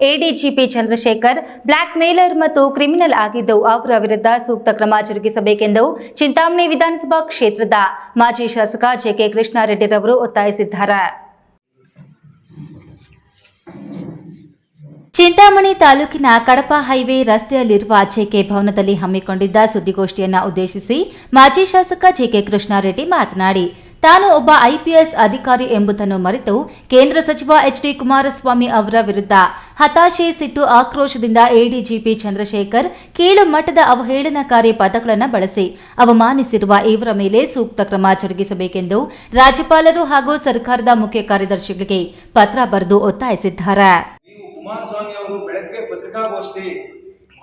ಎಡಿಜಿಪಿ ಚಂದ್ರಶೇಖರ್ ಬ್ಲಾಕ್ ಮೇಲರ್ ಮತ್ತು ಕ್ರಿಮಿನಲ್ ಆಗಿದ್ದು, ಅವರ ವಿರುದ್ಧ ಸೂಕ್ತ ಕ್ರಮ ಜರುಗಿಸಬೇಕೆಂದು ಚಿಂತಾಮಣಿ ವಿಧಾನಸಭಾ ಕ್ಷೇತ್ರದ ಮಾಜಿ ಶಾಸಕ ಜೆಕೆ ಕೃಷ್ಣಾರೆಡ್ಡಿರವರು ಒತ್ತಾಯಿಸಿದ್ದಾರೆ. ಚಿಂತಾಮಣಿ ತಾಲೂಕಿನ ಕಡಪ ಹೈವೇ ರಸ್ತೆಯಲ್ಲಿರುವ ಜೆಕೆ ಭವನದಲ್ಲಿ ಹಮ್ಮಿಕೊಂಡಿದ್ದ ಸುದ್ದಿಗೋಷ್ಠಿಯನ್ನು ಉದ್ದೇಶಿಸಿ ಮಾಜಿ ಶಾಸಕ ಜೆಕೆ ಕೃಷ್ಣಾರೆಡ್ಡಿ ಮಾತನಾಡಿ, ತಾನು ಒಬ್ಬ ಐಪಿಎಸ್ ಅಧಿಕಾರಿ ಎಂಬುದನ್ನು ಮರೆತು ಕೇಂದ್ರ ಸಚಿವ ಎಚ್ ಡಿ ಕುಮಾರಸ್ವಾಮಿ ಅವರ ವಿರುದ್ಧ ಹತಾಶೆ, ಸಿಟ್ಟು, ಆಕ್ರೋಶದಿಂದ ಎಡಿಜಿಪಿ ಚಂದ್ರಶೇಖರ್ ಕೀಳು ಮಟ್ಟದ ಅವಹೇಳನಕಾರಿ ಪದಗಳನ್ನು ಬಳಸಿ ಅವಮಾನಿಸಿರುವ ಇವರ ಮೇಲೆ ಸೂಕ್ತ ಕ್ರಮ ಜರುಗಿಸಬೇಕೆಂದು ರಾಜ್ಯಪಾಲರು ಹಾಗೂ ಸರ್ಕಾರದ ಮುಖ್ಯ ಕಾರ್ಯದರ್ಶಿಗಳಿಗೆ ಪತ್ರ ಬರೆದು ಒತ್ತಾಯಿಸಿದ್ದಾರೆ. ಕುಮಾರಸ್ವಾಮಿ ಅವರು ಬೆಳಗ್ಗೆ ಪತ್ರಿಕಾಗೋಷ್ಠಿ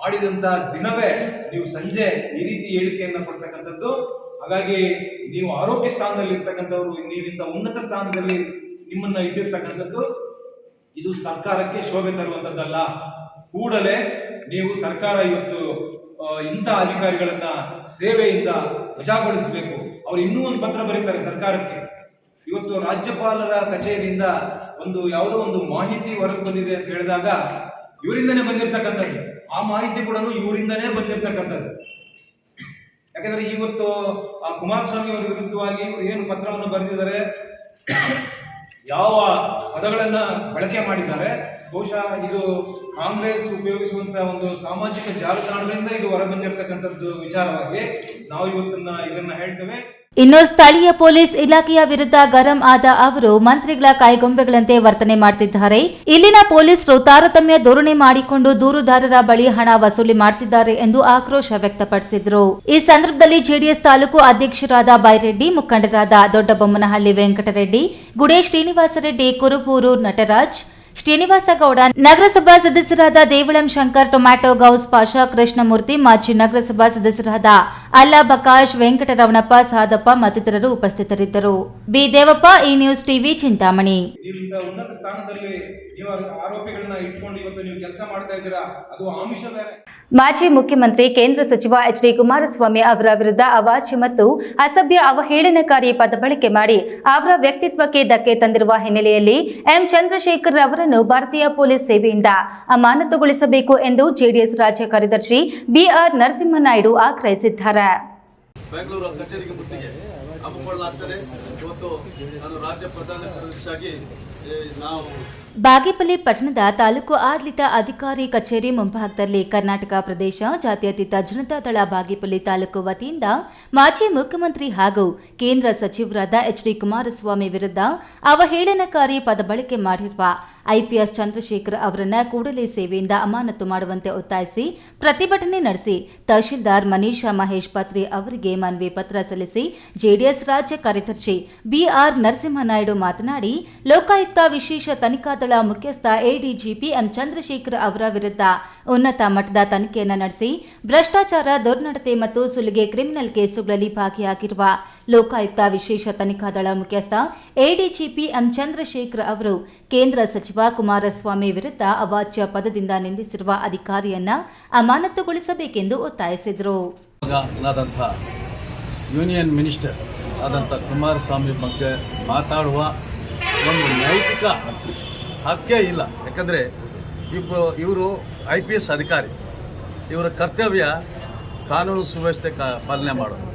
ಮಾಡಿದಂಥ ದಿನವೇ ನೀವು ಸಂಜೆ ಈ ರೀತಿ ಹೇಳಿಕೆಯನ್ನು ಕೊಡ್ತಕ್ಕಂಥದ್ದು. ಹಾಗಾಗಿ ನೀವು ಆರೋಪಿ ಸ್ಥಾನದಲ್ಲಿ ಇರ್ತಕ್ಕಂಥವ್ರು, ನೀವಿಂದ ಉನ್ನತ ಸ್ಥಾನದಲ್ಲಿ ನಿಮ್ಮನ್ನ ಇಟ್ಟಿರ್ತಕ್ಕಂಥದ್ದು ಇದು ಸರ್ಕಾರಕ್ಕೆ ಶೋಭೆ ತರುವಂಥದ್ದಲ್ಲ. ಕೂಡಲೇ ನೀವು ಸರ್ಕಾರ ಇವತ್ತು ಇಂಥ ಅಧಿಕಾರಿಗಳನ್ನ ಸೇವೆಯಿಂದ ವಜಾಗೊಳಿಸಬೇಕು. ಅವರು ಇನ್ನೂ ಒಂದು ಪತ್ರ ಬರೀತಾರೆ ಸರ್ಕಾರಕ್ಕೆ. ಇವತ್ತು ರಾಜ್ಯಪಾಲರ ಕಚೇರಿಯಿಂದ ಯಾವುದೋ ಒಂದು ಮಾಹಿತಿ ಹೊರಗೆ ಬಂದಿದೆ ಅಂತ ಹೇಳಿದಾಗ ಇವರಿಂದನೇ ಬಂದಿರತಕ್ಕಂಥದ್ದು, ಆ ಮಾಹಿತಿ ಕೂಡ ಇವರಿಂದನೇ ಬಂದಿರತಕ್ಕಂಥದ್ದು. ಯಾಕಂದ್ರೆ ಇವತ್ತು ಆ ಕುಮಾರಸ್ವಾಮಿ ಅವರ ವಿರುದ್ಧವಾಗಿ ಇವರು ಏನು ಪತ್ರವನ್ನು ಬರೆದಿದ್ದಾರೆ, ಯಾವ ಪದಗಳನ್ನ ಬಳಕೆ ಮಾಡಿದ್ದಾರೆ, ಬಹುಶಃ ಇದು ಕಾಂಗ್ರೆಸ್ ಉಪಯೋಗಿಸುವಂತಹ ಒಂದು ಸಾಮಾಜಿಕ ಜಾಲತಾಣಗಳಿಂದ ಇದು ಹೊರಬಂದಿರತಕ್ಕಂಥದ್ದು ವಿಚಾರವಾಗಿ ನಾವು ಇದನ್ನ ಹೇಳ್ತೇವೆ. ಇನ್ನು ಸ್ಥಳೀಯ ಪೊಲೀಸ್ ಇಲಾಖೆಯ ವಿರುದ್ಧ ಗರಂ ಆದ ಅವರು ಮಂತ್ರಿಗಳ ಕೈಗೊಂಬೆಗಳಂತೆ ವರ್ತನೆ ಮಾಡುತ್ತಿದ್ದಾರೆ. ಇಲ್ಲಿನ ಪೊಲೀಸರು ತಾರತಮ್ಯ ಧೋರಣೆ ಮಾಡಿಕೊಂಡು ದೂರುದಾರರ ಬಳಿ ಹಣ ವಸೂಲಿ ಮಾಡುತ್ತಿದ್ದಾರೆ ಎಂದು ಆಕ್ರೋಶ ವ್ಯಕ್ತಪಡಿಸಿದರು. ಈ ಸಂದರ್ಭದಲ್ಲಿ ಜೆಡಿಎಸ್ ತಾಲೂಕು ಅಧ್ಯಕ್ಷರಾದ ಬೈರೆಡ್ಡಿ, ಮುಖಂಡರಾದ ದೊಡ್ಡಬೊಮ್ಮನಹಳ್ಳಿ ವೆಂಕಟರೆಡ್ಡಿ, ಗುಡೇ ಶ್ರೀನಿವಾಸರೆಡ್ಡಿ, ಕುರುಬೂರು ನಟರಾಜ್, ಶ್ರೀನಿವಾಸಗೌಡ, ನಗರಸಭಾ ಸದಸ್ಯರಾದ ದೇವಳಂ ಶಂಕರ್, ಟೊಮ್ಯಾಟೊ ಗೌಸ್ ಪಾಷಾ, ಕೃಷ್ಣಮೂರ್ತಿ, ಮಾಜಿ ನಗರಸಭಾ ಸದಸ್ಯರಾದ ಅಲ್ಲಾ ಬಕಾಶ್, ವೆಂಕಟರಮಣಪ್ಪ, ಸಾದಪ್ಪ ಮತ್ತಿತರರು ಉಪಸ್ಥಿತರಿದ್ದರು. ಬಿ ದೇವಪ್ಪ, ಈ ನ್ಯೂಸ್ ಟಿವಿ, ಚಿಂತಾಮಣಿ. ಉನ್ನತ ಸ್ಥಾನದಲ್ಲಿ ನೀವು ಆರೋಪಿಗಳನ್ನ ಇಟ್ಕೊಂಡು ಇವತ್ತು ನೀವು ಕೆಲಸ ಮಾಡ್ತಾ ಇದ್ದೀರಾ, ಅದು ಆಮಿಷ ಬೇರೆ. ಮಾಜಿ ಮುಖ್ಯಮಂತ್ರಿ ಕೇಂದ್ರ ಸಚಿವ ಎಚ್ ಡಿ ಕುಮಾರಸ್ವಾಮಿ ಅವರ ವಿರುದ್ಧ ಅವಾಚ್ಯ ಮತ್ತು ಅಸಭ್ಯ ಅವಹೇಳನಕಾರಿ ಪದ ಬಳಕೆ ಮಾಡಿ ಅವರ ವ್ಯಕ್ತಿತ್ವಕ್ಕೆ ಧಕ್ಕೆ ತಂದಿರುವ ಹಿನ್ನೆಲೆಯಲ್ಲಿ ಎಂ ಚಂದ್ರಶೇಖರ್ ಅವರನ್ನು ಭಾರತೀಯ ಪೊಲೀಸ್ ಸೇವೆಯಿಂದ ಅಮಾನತುಗೊಳಿಸಬೇಕು ಎಂದು ಜೆಡಿಎಸ್ ರಾಜ್ಯ ಕಾರ್ಯದರ್ಶಿ ಬಿಆರ್ ನರಸಿಂಹನಾಯ್ಡು ಆಗ್ರಹಿಸಿದ್ದಾರೆ. ಬೆಂಗಳೂರು ಕಚೇರಿಗೆ ಮುತ್ತಿಗೆ ಹಮ್ಮಿಕೊಳ್ಳಲಾಗ್ತದೆ. ಇವತ್ತು ನಾನು ರಾಜ್ಯ ಪ್ರಧಾನ ಕಾರ್ಯದರ್ಶಿಯಾಗಿ ನಾವು ಬಾಗೇಪಲ್ಲಿ ಪಟ್ಟಣದ ತಾಲೂಕು ಆಡಳಿತ ಅಧಿಕಾರಿ ಕಚೇರಿ ಮುಂಭಾಗದಲ್ಲಿ ಕರ್ನಾಟಕ ಪ್ರದೇಶ ಜಾತ್ಯತೀತ ಜನತಾದಳ ಬಾಗೇಪಲ್ಲಿ ತಾಲೂಕು ವತಿಯಿಂದ ಮಾಜಿ ಮುಖ್ಯಮಂತ್ರಿ ಹಾಗೂ ಕೇಂದ್ರ ಸಚಿವರಾದ ಎಚ್ ಡಿ ಕುಮಾರಸ್ವಾಮಿ ವಿರುದ್ಧ ಅವಹೇಳನಕಾರಿ ಪದ ಬಳಕೆ ಮಾಡಿರುವ ಐಪಿಎಸ್ ಚಂದ್ರಶೇಖರ್ ಅವರನ್ನ ಕೂಡಲೇ ಸೇವೆಯಿಂದ ಅಮಾನತು ಮಾಡುವಂತೆ ಒತ್ತಾಯಿಸಿ ಪ್ರತಿಭಟನೆ ನಡೆಸಿ ತಹಶೀಲ್ದಾರ್ ಮನೀಷಾ ಮಹೇಶ್ ಪತ್ರಿ ಅವರಿಗೆ ಮನವಿ ಪತ್ರ ಸಲ್ಲಿಸಿ ಜೆಡಿಎಸ್ ರಾಜ್ಯ ಕಾರ್ಯದರ್ಶಿ ಬಿಆರ್ ನರಸಿಂಹನಾಯ್ಡು ಮಾತನಾಡಿ, ಲೋಕಾಯುಕ್ತ ವಿಶೇಷ ತನಿಖಾ ದಳ ಮುಖ್ಯಸ್ಥ ಎಡಿಜಿಪಿ ಎಂ ಚಂದ್ರಶೇಖರ್ ಅವರ ವಿರುದ್ಧ ಉನ್ನತ ಮಟ್ಟದ ತನಿಖೆಯನ್ನು ನಡೆಸಿ ಭ್ರಷ್ಟಾಚಾರ, ದುರ್ನಡತೆ ಮತ್ತು ಸುಲಿಗೆ ಕ್ರಿಮಿನಲ್ ಕೇಸುಗಳಲ್ಲಿ ಭಾಗಿಯಾಗಿರುವ ಲೋಕಾಯುಕ್ತ ವಿಶೇಷ ತನಿಖಾ ದಳ ಮುಖ್ಯಸ್ಥ ಎಡಿಜಿಪಿ ಎಂ ಚಂದ್ರಶೇಖರ್ ಅವರು ಕೇಂದ್ರ ಸಚಿವ ಕುಮಾರಸ್ವಾಮಿ ವಿರುದ್ಧ ಅವಾಚ್ಯ ಪದದಿಂದ ನಿಂದಿಸಿರುವ ಅಧಿಕಾರಿಯನ್ನ ಅಮಾನತುಗೊಳಿಸಬೇಕೆಂದು ಒತ್ತಾಯಿಸಿದರು. ಯೂನಿಯನ್ ಮಿನಿಸ್ಟರ್ ಆದಂಥ ಕುಮಾರಸ್ವಾಮಿ ಬಗ್ಗೆ ಮಾತಾಡುವ ಒಂದು ನೈತಿಕ ಹಕ್ಕೇ ಇಲ್ಲ. ಯಾಕಂದರೆ ಇವರು IPS ಅಧಿಕಾರಿ, ಇವರ ಕರ್ತವ್ಯ ಕಾನೂನು ಸುವ್ಯವಸ್ಥೆ ಪಾಲನೆ ಮಾಡೋದು.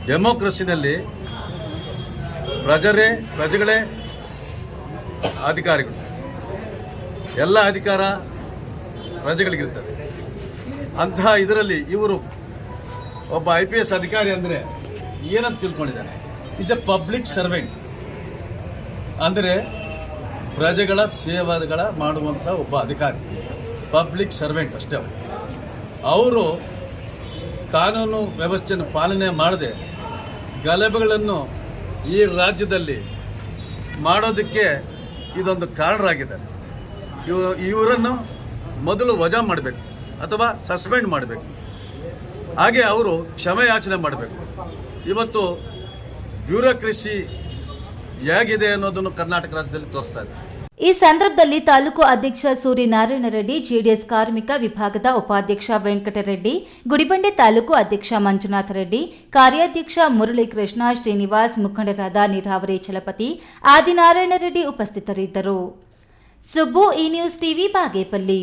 ಡೆಮೋಕ್ರಸಿನಲ್ಲಿ ಪ್ರಜೆಗಳೇ ಅಧಿಕಾರಿಗಳು, ಎಲ್ಲ ಅಧಿಕಾರ ಪ್ರಜೆಗಳಿಗಿರ್ತದೆ. ಅಂತಹ ಇದರಲ್ಲಿ ಇವರು ಒಬ್ಬ IPS ಅಧಿಕಾರಿ ಅಂದರೆ ಏನಂತ ತಿಳ್ಕೊಂಡಿದ್ದಾನೆ, ಈಸ್ ಎ ಪಬ್ಲಿಕ್ ಸರ್ವೆಂಟ್, ಅಂದರೆ ಪ್ರಜೆಗಳ ಸೇವೆಗಳ ಮಾಡುವಂಥ ಒಬ್ಬ ಅಧಿಕಾರಿ, ಪಬ್ಲಿಕ್ ಸರ್ವೆಂಟ್ ಅಷ್ಟೇ. ಅವರು ಕಾನೂನು ವ್ಯವಸ್ಥೆಯನ್ನು ಪಾಲನೆ ಮಾಡದೆ ಗಲಭೆಗಳನ್ನು ಈ ರಾಜ್ಯದಲ್ಲಿ ಮಾಡೋದಕ್ಕೆ ಇದೊಂದು ಕಾರಣರಾಗಿದ್ದಾರೆ. ಇವರನ್ನು ಮೊದಲು ವಜಾ ಮಾಡಬೇಕು ಅಥವಾ ಸಸ್ಪೆಂಡ್ ಮಾಡಬೇಕು, ಹಾಗೆ ಅವರು ಕ್ಷಮೆ ಯಾಚನೆ ಮಾಡಬೇಕು. ಇವತ್ತು ಬ್ಯೂರೋಕ್ರಸಿ ಹೇಗಿದೆ ಅನ್ನೋದನ್ನು ಕರ್ನಾಟಕ ರಾಜ್ಯದಲ್ಲಿ ತೋರಿಸ್ತಾ ಇದೆ. ಈ ಸಂದರ್ಭದಲ್ಲಿ ತಾಲೂಕು ಅಧ್ಯಕ್ಷ ಸೂರ್ಯನಾರಾಯಣ ರೆಡ್ಡಿ, ಜೆಡಿಎಸ್ ಕಾರ್ಮಿಕ ವಿಭಾಗದ ಉಪಾಧ್ಯಕ್ಷ ವೆಂಕಟರೆಡ್ಡಿ, ಗುಡಿಬಂಡೆ ತಾಲೂಕು ಅಧ್ಯಕ್ಷ ಮಂಜುನಾಥ ರೆಡ್ಡಿ, ಕಾರ್ಯಾಧ್ಯಕ್ಷ ಮುರಳೀಕೃಷ್ಣ, ಶ್ರೀನಿವಾಸ್, ಮುಖಂಡರಾದ ನೀರಾವರಿ ಚಲಪತಿ, ಆದಿನಾರಾಯಣ ರೆಡ್ಡಿ ಉಪಸ್ಥಿತರಿದ್ದರು. ಸುಬ್ಬು, ಈ ನ್ಯೂಸ್ ಟಿವಿ, ಬಾಗೇಪಲ್ಲಿ.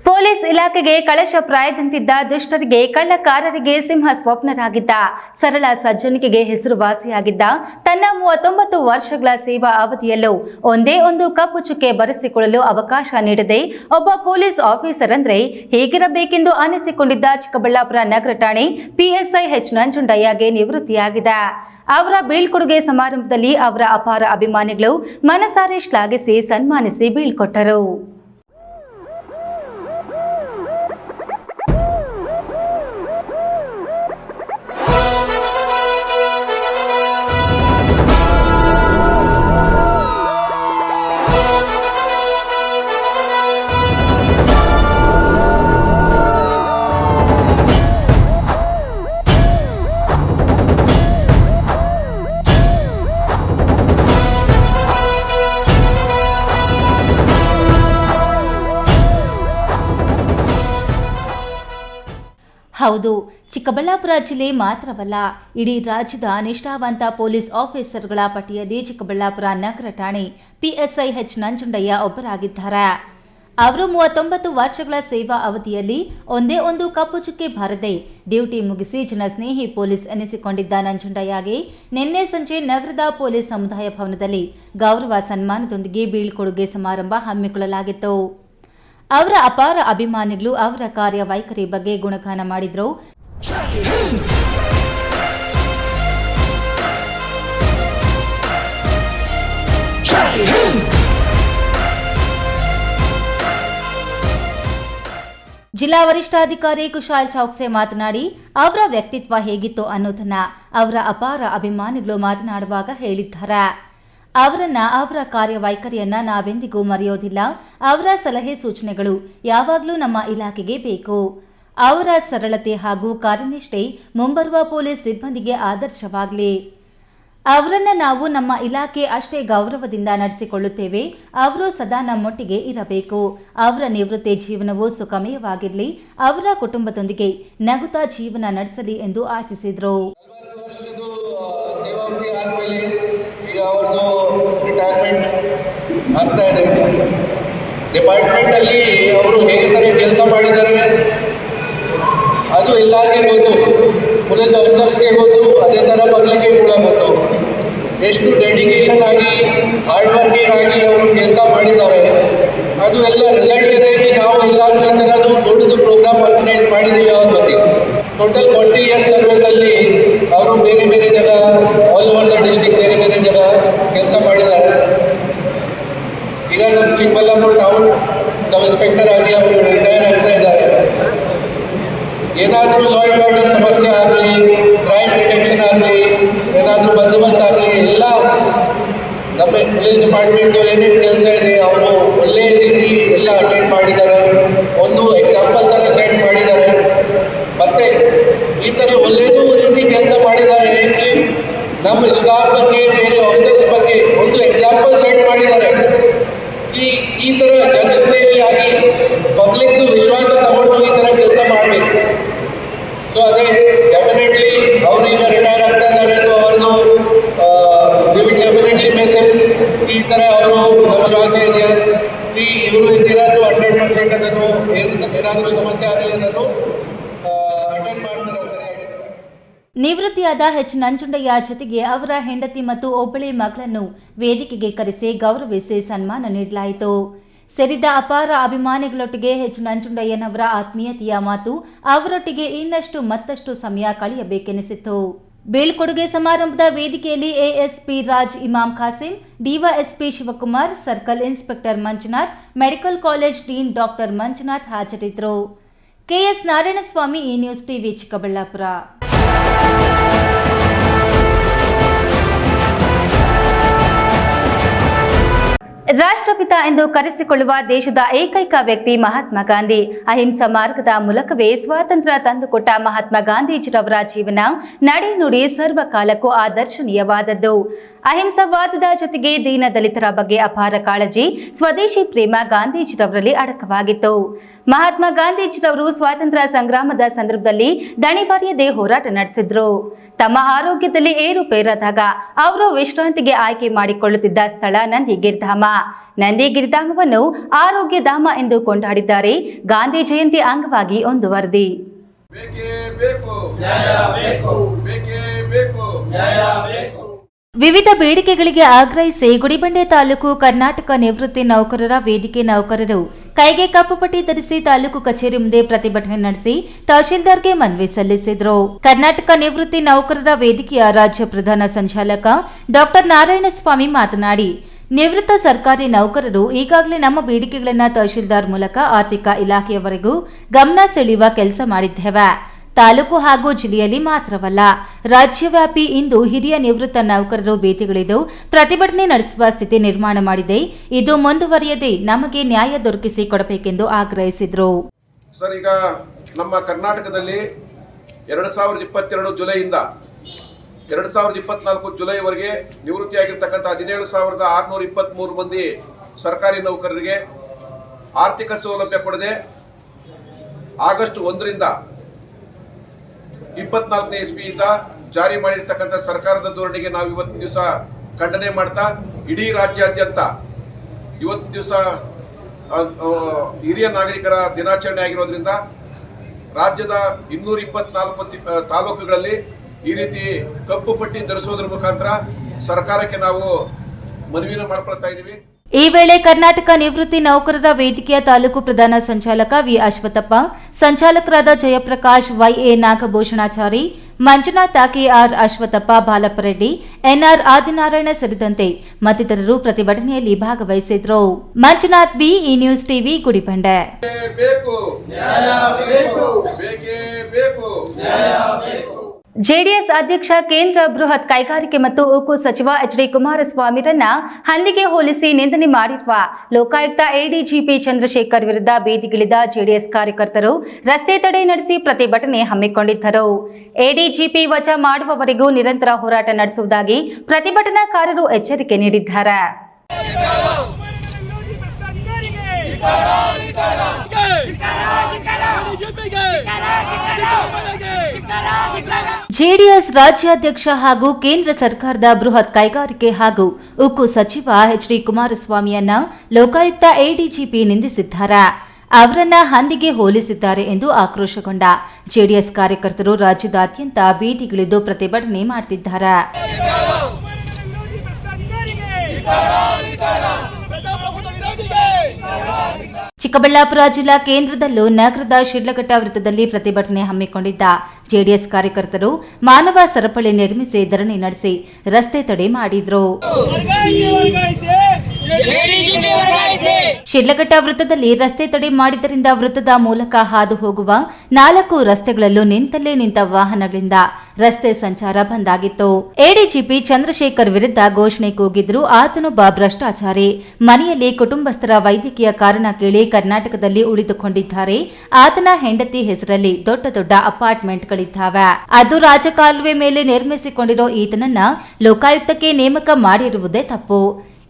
ಪೊಲೀಸ್ ಇಲಾಖೆಗೆ ಕಳಶಪ್ರಾಯದಂತಿದ್ದ ದುಷ್ಟರಿಗೆ, ಕಳ್ಳಕಾರರಿಗೆ ಸಿಂಹ ಸ್ವಪ್ನರಾಗಿದ್ದ, ಸರಳ ಸಜ್ಜನಿಕೆಗೆ ಹೆಸರುವಾಸಿಯಾಗಿದ್ದ, ತನ್ನ 39 ವರ್ಷಗಳ ಸೇವಾ ಅವಧಿಯಲ್ಲೂ ಒಂದೇ ಒಂದು ಕಪ್ಪು ಚುಕ್ಕೆ ಬರೆಸಿಕೊಳ್ಳಲು ಅವಕಾಶ ನೀಡದೆ ಒಬ್ಬ ಪೊಲೀಸ್ ಆಫೀಸರ್ ಅಂದ್ರೆ ಹೇಗಿರಬೇಕೆಂದು ಅನಿಸಿಕೊಂಡಿದ್ದ ಚಿಕ್ಕಬಳ್ಳಾಪುರ ನಗರ ಠಾಣೆ PSI H ನಂಜುಂಡಯ್ಯಗೆ ನಿವೃತ್ತಿಯಾಗಿದೆ. ಅವರ ಬೀಳ್ಕೊಡುಗೆ ಸಮಾರಂಭದಲ್ಲಿ ಅವರ ಅಪಾರ ಅಭಿಮಾನಿಗಳು ಮನಸಾರೆ ಶ್ಲಾಘಿಸಿ ಸನ್ಮಾನಿಸಿ ಬೀಳ್ಕೊಟ್ಟರು. ಹೌದು, ಚಿಕ್ಕಬಳ್ಳಾಪುರ ಜಿಲ್ಲೆ ಮಾತ್ರವಲ್ಲ, ಇಡೀ ರಾಜ್ಯದ ನಿಷ್ಠಾವಂತ ಪೊಲೀಸ್ ಆಫೀಸರ್ಗಳ ಪಟ್ಟಿಯಲ್ಲಿ ಚಿಕ್ಕಬಳ್ಳಾಪುರ ನಗರ ಠಾಣೆ PSI H ನಂಜುಂಡಯ್ಯ ಒಬ್ಬರಾಗಿದ್ದಾರೆ. ಅವರು 39 ವರ್ಷಗಳ ಸೇವಾ ಅವಧಿಯಲ್ಲಿ ಒಂದೇ ಒಂದು ಕಪ್ಪು ಚುಕ್ಕೆ ಬಾರದೆ ಡ್ಯೂಟಿ ಮುಗಿಸಿ ಜನಸ್ನೇಹಿ ಪೊಲೀಸ್ ಎನಿಸಿಕೊಂಡಿದ್ದ ನಂಜುಂಡಯ್ಯಗೆ ನಿನ್ನೆ ಸಂಜೆ ನಗರದ ಪೊಲೀಸ್ ಸಮುದಾಯ ಭವನದಲ್ಲಿ ಗೌರವ ಸನ್ಮಾನದೊಂದಿಗೆ ಬೀಳ್ಕೊಡುಗೆ ಸಮಾರಂಭ ಹಮ್ಮಿಕೊಳ್ಳಲಾಗಿತ್ತು. ಅವರ ಅಪಾರ ಅಭಿಮಾನಿಗಳು ಅವರ ಕಾರ್ಯವೈಖರಿ ಬಗ್ಗೆ ಗುಣಗಾನ ಮಾಡಿದ್ರು. ಜಿಲ್ಲಾ ವರಿಷ್ಠಾಧಿಕಾರಿ ಕುಶಾಲ್ ಚೌಕ್ಸೆ ಮಾತನಾಡಿ ಅವರ ವ್ಯಕ್ತಿತ್ವ ಹೇಗಿತ್ತು ಅನ್ನೋದನ್ನ ಅವರ ಅಪಾರ ಅಭಿಮಾನಿಗಳು ಮಾತನಾಡುವಾಗ ಹೇಳಿದ್ದಾರೆ. ಅವರನ್ನ, ಅವರ ಕಾರ್ಯವೈಖರಿಯನ್ನ ನಾವೆಂದಿಗೂ ಮರೆಯೋದಿಲ್ಲ. ಅವರ ಸಲಹೆ ಸೂಚನೆಗಳು ಯಾವಾಗಲೂ ನಮ್ಮ ಇಲಾಖೆಗೆ ಬೇಕು. ಅವರ ಸರಳತೆ ಹಾಗೂ ಕಾರ್ಯನಿಷ್ಠೆ ಮುಂಬರುವ ಪೊಲೀಸ್ ಸಿಬ್ಬಂದಿಗೆ ಆದರ್ಶವಾಗಲಿ. ಅವರನ್ನ ನಾವು ನಮ್ಮ ಇಲಾಖೆ ಅಷ್ಟೇ ಗೌರವದಿಂದ ನಡೆಸಿಕೊಳ್ಳುತ್ತೇವೆ. ಅವರು ಸದಾ ನಮ್ಮೊಟ್ಟಿಗೆ ಇರಬೇಕು. ಅವರ ನಿವೃತ್ತಿ ಜೀವನವು ಸುಖಮಯವಾಗಿರಲಿ. ಅವರ ಕುಟುಂಬದೊಂದಿಗೆ ನಗುತ್ತಾ ಜೀವನ ನಡೆಸಲಿ ಎಂದು ಆಶಿಸಿದರು. ಈಗ ಅವ್ರದ್ದು ರಿಟೈರ್ಮೆಂಟ್ ಆಗ್ತಾ ಇದೆ. ಡಿಪಾರ್ಟ್ಮೆಂಟಲ್ಲಿ ಅವರು ಹೇಗೆ ಥರ ಕೆಲಸ ಮಾಡಿದ್ದಾರೆ ಅದು ಎಲ್ಲರಿಗೂ ಗೊತ್ತು, ಪೊಲೀಸ್ ಆಫೀಸರ್ಸ್ಗೆ ಗೊತ್ತು, ಅದೇ ಥರ ಪಬ್ಲಿಕ್ಗೆ ಕೂಡ ಗೊತ್ತು. ಎಷ್ಟು ಡೆಡಿಕೇಶನ್ ಆಗಿ ಹಾರ್ಡ್ ವರ್ಕಿಂಗ್ ಆಗಿ ಅವರು ಕೆಲಸ ಮಾಡಿದ್ದಾರೆ. ಅದು ಎಲ್ಲ ರಿಸಲ್ಟ್ ಇದೆ. ನಾವು ಎಲ್ಲರೂ ಈ ಥರದ್ದು ದೊಡ್ಡದು ಪ್ರೋಗ್ರಾಮ್ ಆರ್ಗನೈಸ್ ಮಾಡಿದ್ದೀವಿ. ಅವ್ರ ಬಗ್ಗೆ ಟೋಟಲ್ 40 ಇಯರ್ಸ್ ಸರ್ವಿಸಲ್ಲಿ ಅವರು ಬೇರೆ ಬೇರೆ ಜಾಗ, ಆಲ್ ಓವರ್ ದ ಡಿಸ್ಟ್ರಿಕ್ಟ್ ಬೇರೆ ಬೇರೆ ಜಾಗ ಕೆಲಸ ಮಾಡಿದ್ದಾರೆ. ಈಗ ನಮ್ಮ ಚಿಕ್ಕಬಳ್ಳಾಪುರ ಟೌನ್ ಸಬ್ ಇನ್ಸ್ಪೆಕ್ಟರ್ ಆಗಿ ಅವರು ರಿಟೈರ್ ಆಗ್ತಾ ಇದ್ದಾರೆ. ಏನಾದರೂ ಲಾ ಆ್ಯಂಡ್ ಆರ್ಡರ್ ಸಮಸ್ಯೆ ಆಗಲಿ, ಕ್ರೈಮ್ ಡಿಟೆಕ್ಷನ್ ಆಗಲಿ, ಏನಾದರೂ ಬಂದೋಬಸ್ತ್ ಆಗಲಿ, ಎಲ್ಲ ನಮ್ಮ ಪೊಲೀಸ್ ಡಿಪಾರ್ಟ್ಮೆಂಟು ಏನೇನು ಕೆಲಸ ಇದೆ ಅವರು ಒಳ್ಳೆಯ ರೀತಿ ಎಲ್ಲ ಅಟೆಂಡ್ ಮಾಡಿದ್ದಾರೆ. ಒಂದು ಎಕ್ಸಾಂಪಲ್ ಥರ ಸೆಟ್ ಮಾಡಿದ್ದಾರೆ. ಮತ್ತು ಈ ಥರ ಒಳ್ಳೆಯದು ರೀತಿ ಕೆಲಸ ಮಾಡಿದ್ದಾರೆ. ನಮ್ಮ ಸ್ಟಾಫ್ ಬಗ್ಗೆ, ಬೇರೆ ಆಫೀಸರ್ಸ್ ಬಗ್ಗೆ ಒಂದು ಎಕ್ಸಾಂಪಲ್ ಸೆಟ್ ಮಾಡಿದ್ದಾರೆ. ಈ ಥರ ಜನಸ್ನೇಹಿಯಾಗಿ ಪಬ್ಲಿಕ್ದು ವಿಶ್ವಾಸ ತಗೊಂಡು ಈ ಥರ ಕೆಲಸ ಮಾಡಬೇಕು. ಸೊ ಅದೇ ಡೆಫಿನೆಟ್ಲಿ ಅವರು ಈಗ ರಿಟೈರ್ ಆಗ್ತಾ ಇದ್ದಾರೆ. ಸೊ ಅವ್ರದ್ದು we will definitely miss him. ಈ ಥರ ಅವರು ನಮ್ಮ ವಿಶ್ವಾಸ ಇದೆ. ಇವರು ಇದ್ದಿರೋದು 100% ಅದನ್ನು ಏನಾದರೂ ಸಮಸ್ಯೆ ಆಗಲಿ ಅದನ್ನು ಅಟೆಂಡ್ ಮಾಡ್ತಾರೆ ಸರಿಯಾಗಿ. ನಿವೃತ್ತಿಯಾದ H ನಂಜುಂಡಯ್ಯ ಜೊತೆಗೆ ಅವರ ಹೆಂಡತಿ ಮತ್ತು ಒಬ್ಬಳೆ ಮಗಳನ್ನು ವೇದಿಕೆಗೆ ಕರೆಸಿ ಗೌರವಿಸಿ ಸನ್ಮಾನ ನೀಡಲಾಯಿತು. ಸೇರಿದ ಅಪಾರ ಅಭಿಮಾನಿಗಳೊಟ್ಟಿಗೆ ಎಚ್ ನಂಜುಂಡಯ್ಯನವರ ಆತ್ಮೀಯತೆಯ ಮಾತು ಅವರೊಟ್ಟಿಗೆ ಇನ್ನಷ್ಟು ಮತ್ತಷ್ಟು ಸಮಯ ಕಳೆಯಬೇಕೆನಿಸಿತು. ಬೀಳ್ಕೊಡುಗೆ ಸಮಾರಂಭದ ವೇದಿಕೆಯಲ್ಲಿ ASP Raj Imam Khasim, DYSP Shivakumar, circle inspector Manjunath, medical college dean doctor Manjunath ಹಾಜರಿದ್ದರು. ಕೆಎಸ್ ನಾರಾಯಣಸ್ವಾಮಿ, ಈ ನ್ಯೂಸ್ ಟಿವಿ, ಚಿಕ್ಕಬಳ್ಳಾಪುರ. ರಾಷ್ಟ್ರಪಿತ ಎಂದು ಕರೆಸಿಕೊಳ್ಳುವ ದೇಶದ ಏಕೈಕ ವ್ಯಕ್ತಿ ಮಹಾತ್ಮ ಗಾಂಧಿ. ಅಹಿಂಸಾ ಮಾರ್ಗದ ಮೂಲಕವೇ ಸ್ವಾತಂತ್ರ್ಯ ತಂದುಕೊಟ್ಟ ಮಹಾತ್ಮ ಗಾಂಧೀಜಿರವರ ಜೀವನ, ನಡೆನುಡಿ ಸರ್ವಕಾಲಕ್ಕೂ ಆದರ್ಶನೀಯವಾದದ್ದು. ಅಹಿಂಸಾವಾದದ ಜೊತೆಗೆ ದೀನ ದಲಿತರ ಬಗ್ಗೆ ಅಪಾರ ಕಾಳಜಿ, ಸ್ವದೇಶಿ ಪ್ರೇಮ ಗಾಂಧೀಜಿರವರಲ್ಲಿ ಅಡಕವಾಗಿತ್ತು. ಮಹಾತ್ಮ ಗಾಂಧೀಜಿರವರು ಸ್ವಾತಂತ್ರ್ಯ ಸಂಗ್ರಾಮದ ಸಂದರ್ಭದಲ್ಲಿ ದಣಿಬಾರಿಯದೆ ಹೋರಾಟ ನಡೆಸಿದ್ರು. ತಮ್ಮ ಆರೋಗ್ಯದಲ್ಲಿ ಏರುಪೇರಾದಾಗ ಅವರು ವಿಶ್ರಾಂತಿಗೆ ಆಯ್ಕೆ ಮಾಡಿಕೊಳ್ಳುತ್ತಿದ್ದ ಸ್ಥಳ ನಂದಿಗಿರಿಧಾಮ. ನಂದಿಗಿರಿಧಾಮವನ್ನು ಆರೋಗ್ಯಧಾಮ ಎಂದು ಕೊಂಡಾಡಿದ್ದಾರೆ. ಗಾಂಧಿ ಜಯಂತಿ ಅಂಗವಾಗಿ ಒಂದು ವರದಿ. ವಿವಿಧ ಬೇಡಿಕೆಗಳಿಗೆ ಆಗ್ರಹಿಸಿ ಗುಡಿಬಂಡೆ ತಾಲೂಕು ಕರ್ನಾಟಕ ನಿವೃತ್ತಿ ನೌಕರರ ವೇದಿಕೆ ನೌಕರರು ಕೈಗೆ ಕಪ್ಪು ಪಟ್ಟಿ ಧರಿಸಿ ತಾಲೂಕು ಕಚೇರಿ ಮುಂದೆ ಪ್ರತಿಭಟನೆ ನಡೆಸಿ ತಹಶೀಲ್ದಾರ್ಗೆ ಮನವಿ ಸಲ್ಲಿಸಿದರು. ಕರ್ನಾಟಕ ನಿವೃತ್ತಿ ನೌಕರರ ವೇದಿಕೆಯ ರಾಜ್ಯ ಪ್ರಧಾನ ಸಂಚಾಲಕ ಡಾಕ್ಟರ್ ನಾರಾಯಣಸ್ವಾಮಿ ಮಾತನಾಡಿ, ನಿವೃತ್ತ ಸರ್ಕಾರಿ ನೌಕರರು ಈಗಾಗಲೇ ನಮ್ಮ ಬೇಡಿಕೆಗಳನ್ನು ತಹಶೀಲ್ದಾರ್ ಮೂಲಕ ಆರ್ಥಿಕ ಇಲಾಖೆಯವರೆಗೂ ಗಮನ ಸೆಳೆಯುವ ಕೆಲಸ ಮಾಡಿದ್ದೇವೆ. ತಾಲೂಕು ಹಾಗೂ ಜಿಲ್ಲೆಯಲ್ಲಿ ಮಾತ್ರವಲ್ಲ, ರಾಜ್ಯವ್ಯಾಪಿ ಇಂದು ಹಿರಿಯ ನಿವೃತ್ತ ನೌಕರರು ಬೇದಿಗಳಿದ್ದು ಪ್ರತಿಭಟನೆ ನಡೆಸುವ ಸ್ಥಿತಿ ನಿರ್ಮಾಣ ಮಾಡಿದೆ. ಇದು ಮುಂದುವರಿಯದೆ ನಮಗೆ ನ್ಯಾಯ ದೊರಕಿಸಿ ಕೊಡಬೇಕೆಂದು ಆಗ್ರಹಿಸಿದರು. ಸರ್, ಈಗ ನಮ್ಮ ಕರ್ನಾಟಕದಲ್ಲಿ 2022 ಜುಲೈಯಿಂದ 2024 ಜುಲೈವರೆಗೆ ನಿವೃತ್ತಿಯಾಗಿರ್ತಕ್ಕಂಥ 17,623 ಮಂದಿ ಸರ್ಕಾರಿ ನೌಕರರಿಗೆ ಆರ್ಥಿಕ ಸೌಲಭ್ಯ ಕೊಡದೆ ಆಗಸ್ಟ್ 1ರಿಂದ 24ನೇ ಇಸ್ವಿಯಿಂದ ಜಾರಿ ಮಾಡಿರ್ತಕ್ಕಂಥ ಸರ್ಕಾರದ ಧೋರಣೆಗೆ ನಾವು ಇವತ್ತು ದಿವಸ ಖಂಡನೆ ಮಾಡ್ತಾ ಇಡೀ ರಾಜ್ಯಾದ್ಯಂತ ಇವತ್ತು ದಿವಸ ಹಿರಿಯ ನಾಗರಿಕರ ದಿನಾಚರಣೆ ಆಗಿರೋದ್ರಿಂದ ರಾಜ್ಯದ 224 ತಾಲೂಕುಗಳಲ್ಲಿ ಈ ರೀತಿ ಕಪ್ಪು ಪಟ್ಟಿ ಧರಿಸೋದ್ರ ಮುಖಾಂತರ ಸರ್ಕಾರಕ್ಕೆ ನಾವು ಮನವಿನ ಮಾಡ್ಕೊಳ್ತಾ ಇದ್ದೀವಿ. ಈ ವೇಳೆ ಕರ್ನಾಟಕ ನಿವೃತ್ತಿ ನೌಕರರ ವೇದಿಕೆಯ ತಾಲೂಕು ಪ್ರಧಾನ ಸಂಚಾಲಕ ವಿ ಅಶ್ವಥಪ್ಪ, ಸಂಚಾಲಕರಾದ Jayaprakash, YA Nagabhushanachari, Manjunatha, KR Ashwathappa, Balappareddy, NR Adinarayana ಸೇರಿದಂತೆ ಮತ್ತಿತರರು ಪ್ರತಿಭಟನೆಯಲ್ಲಿ ಭಾಗವಹಿಸಿದ್ರು. ಮಂಜುನಾಥ್ ಬಿ, ಈ ನ್ಯೂಸ್ ಟಿವಿ, ಗುಡಿಬಂಡೆ. ಜೆಡಿಎಸ್ ಅಧ್ಯಕ್ಷ, ಕೇಂದ್ರ ಬೃಹತ್ ಕೈಗಾರಿಕೆ ಮತ್ತು ಉಕ್ಕು ಸಚಿವ ಎಚ್ ಡಿ ಕುಮಾರಸ್ವಾಮಿರನ್ನ ಹಂದಿಗೆ ಹೋಲಿಸಿ ನಿಂದನೆ ಮಾಡಿರುವ ಲೋಕಾಯುಕ್ತ ಎಡಿಜಿಪಿ ಚಂದ್ರಶೇಖರ್ ವಿರುದ್ಧ ಬೀದಿಗಿಳಿದ ಜೆಡಿಎಸ್ ಕಾರ್ಯಕರ್ತರು ರಸ್ತೆ ತಡೆ ನಡೆಸಿ ಪ್ರತಿಭಟನೆ ಹಮ್ಮಿಕೊಂಡಿದ್ದರು. ಎಡಿಜಿಪಿ ವಜಾ ಮಾಡುವವರೆಗೂ ನಿರಂತರ ಹೋರಾಟ ನಡೆಸುವುದಾಗಿ ಪ್ರತಿಭಟನಾಕಾರರು ಎಚ್ಚರಿಕೆ ನೀಡಿದ್ದಾರೆ. ಜೆಡಿಎಸ್ ರಾಜ್ಯಾಧ್ಯಕ್ಷ ಹಾಗೂ ಕೇಂದ್ರ ಸರ್ಕಾರದ ಬೃಹತ್ ಕೈಗಾರಿಕೆ ಹಾಗೂ ಉಕ್ಕು ಸಚಿವ ಎಚ್ ಡಿ ಕುಮಾರಸ್ವಾಮಿಯನ್ನ ಲೋಕಾಯುಕ್ತ ಎಡಿಜಿಪಿ ನಿಂದಿಸಿದ್ದಾರೆ. ಅವರನ್ನ ಹಂದಿಗೆ ಹೋಲಿಸಿದ್ದಾರೆ ಎಂದು ಆಕ್ರೋಶಗೊಂಡ ಜೆಡಿಎಸ್ ಕಾರ್ಯಕರ್ತರು ರಾಜ್ಯದಾದ್ಯಂತ ಬೀದಿಗಿಳಿದು ಪ್ರತಿಭಟನೆ ಮಾಡುತ್ತಿದ್ದಾರೆ. ಚಿಕ್ಕಬಳ್ಳಾಪುರ ಜಿಲ್ಲಾ ಕೇಂದ್ರದಲ್ಲೂ ನಗರದ ಶಿಡ್ಲಘಟ್ಟ ವೃತ್ತದಲ್ಲಿ ಪ್ರತಿಭಟನೆ ಹಮ್ಮಿಕೊಂಡಿದ್ದ ಜೆಡಿಎಸ್ ಕಾರ್ಯಕರ್ತರು ಮಾನವ ಸರಪಳಿ ನಿರ್ಮಿಸಿ ಧರಣಿ ನಡೆಸಿ ರಸ್ತೆ ತಡೆ ಮಾಡಿದ್ರು. ಶಿಡ್ಲಘಟ್ಟ ವೃತ್ತದಲ್ಲಿ ರಸ್ತೆ ತಡೆ ಮಾಡಿದ್ದರಿಂದ ವೃತ್ತದ ಮೂಲಕ ಹಾದು ಹೋಗುವ 4 ರಸ್ತೆಗಳಲ್ಲೂ ನಿಂತಲ್ಲೇ ನಿಂತ ವಾಹನಗಳಿಂದ ರಸ್ತೆ ಸಂಚಾರ ಬಂದಾಗಿತ್ತು. ಎಡಿಜಿಪಿ ಚಂದ್ರಶೇಖರ್ ವಿರುದ್ಧ ಘೋಷಣೆ ಕೂಗಿದ್ರು. ಆತನೊಬ್ಬ ಭ್ರಷ್ಟಾಚಾರಿ, ಮನೆಯಲ್ಲಿ ಕುಟುಂಬಸ್ಥರ ವೈದ್ಯಕೀಯ ಕಾರಣ ಕೇಳಿ ಕರ್ನಾಟಕದಲ್ಲಿ ಉಳಿದುಕೊಂಡಿದ್ದಾರೆ. ಆತನ ಹೆಂಡತಿ ಹೆಸರಲ್ಲಿ ದೊಡ್ಡ ದೊಡ್ಡ ಅಪಾರ್ಟ್ಮೆಂಟ್ಗಳಿದ್ದಾವೆ. ಅದು ರಾಜಕಾಲುವೆ ಮೇಲೆ ನಿರ್ಮಿಸಿಕೊಂಡಿರೋ ಈತನನ್ನ ಲೋಕಾಯುಕ್ತಕ್ಕೆ ನೇಮಕ ಮಾಡಿರುವುದೇ ತಪ್ಪು.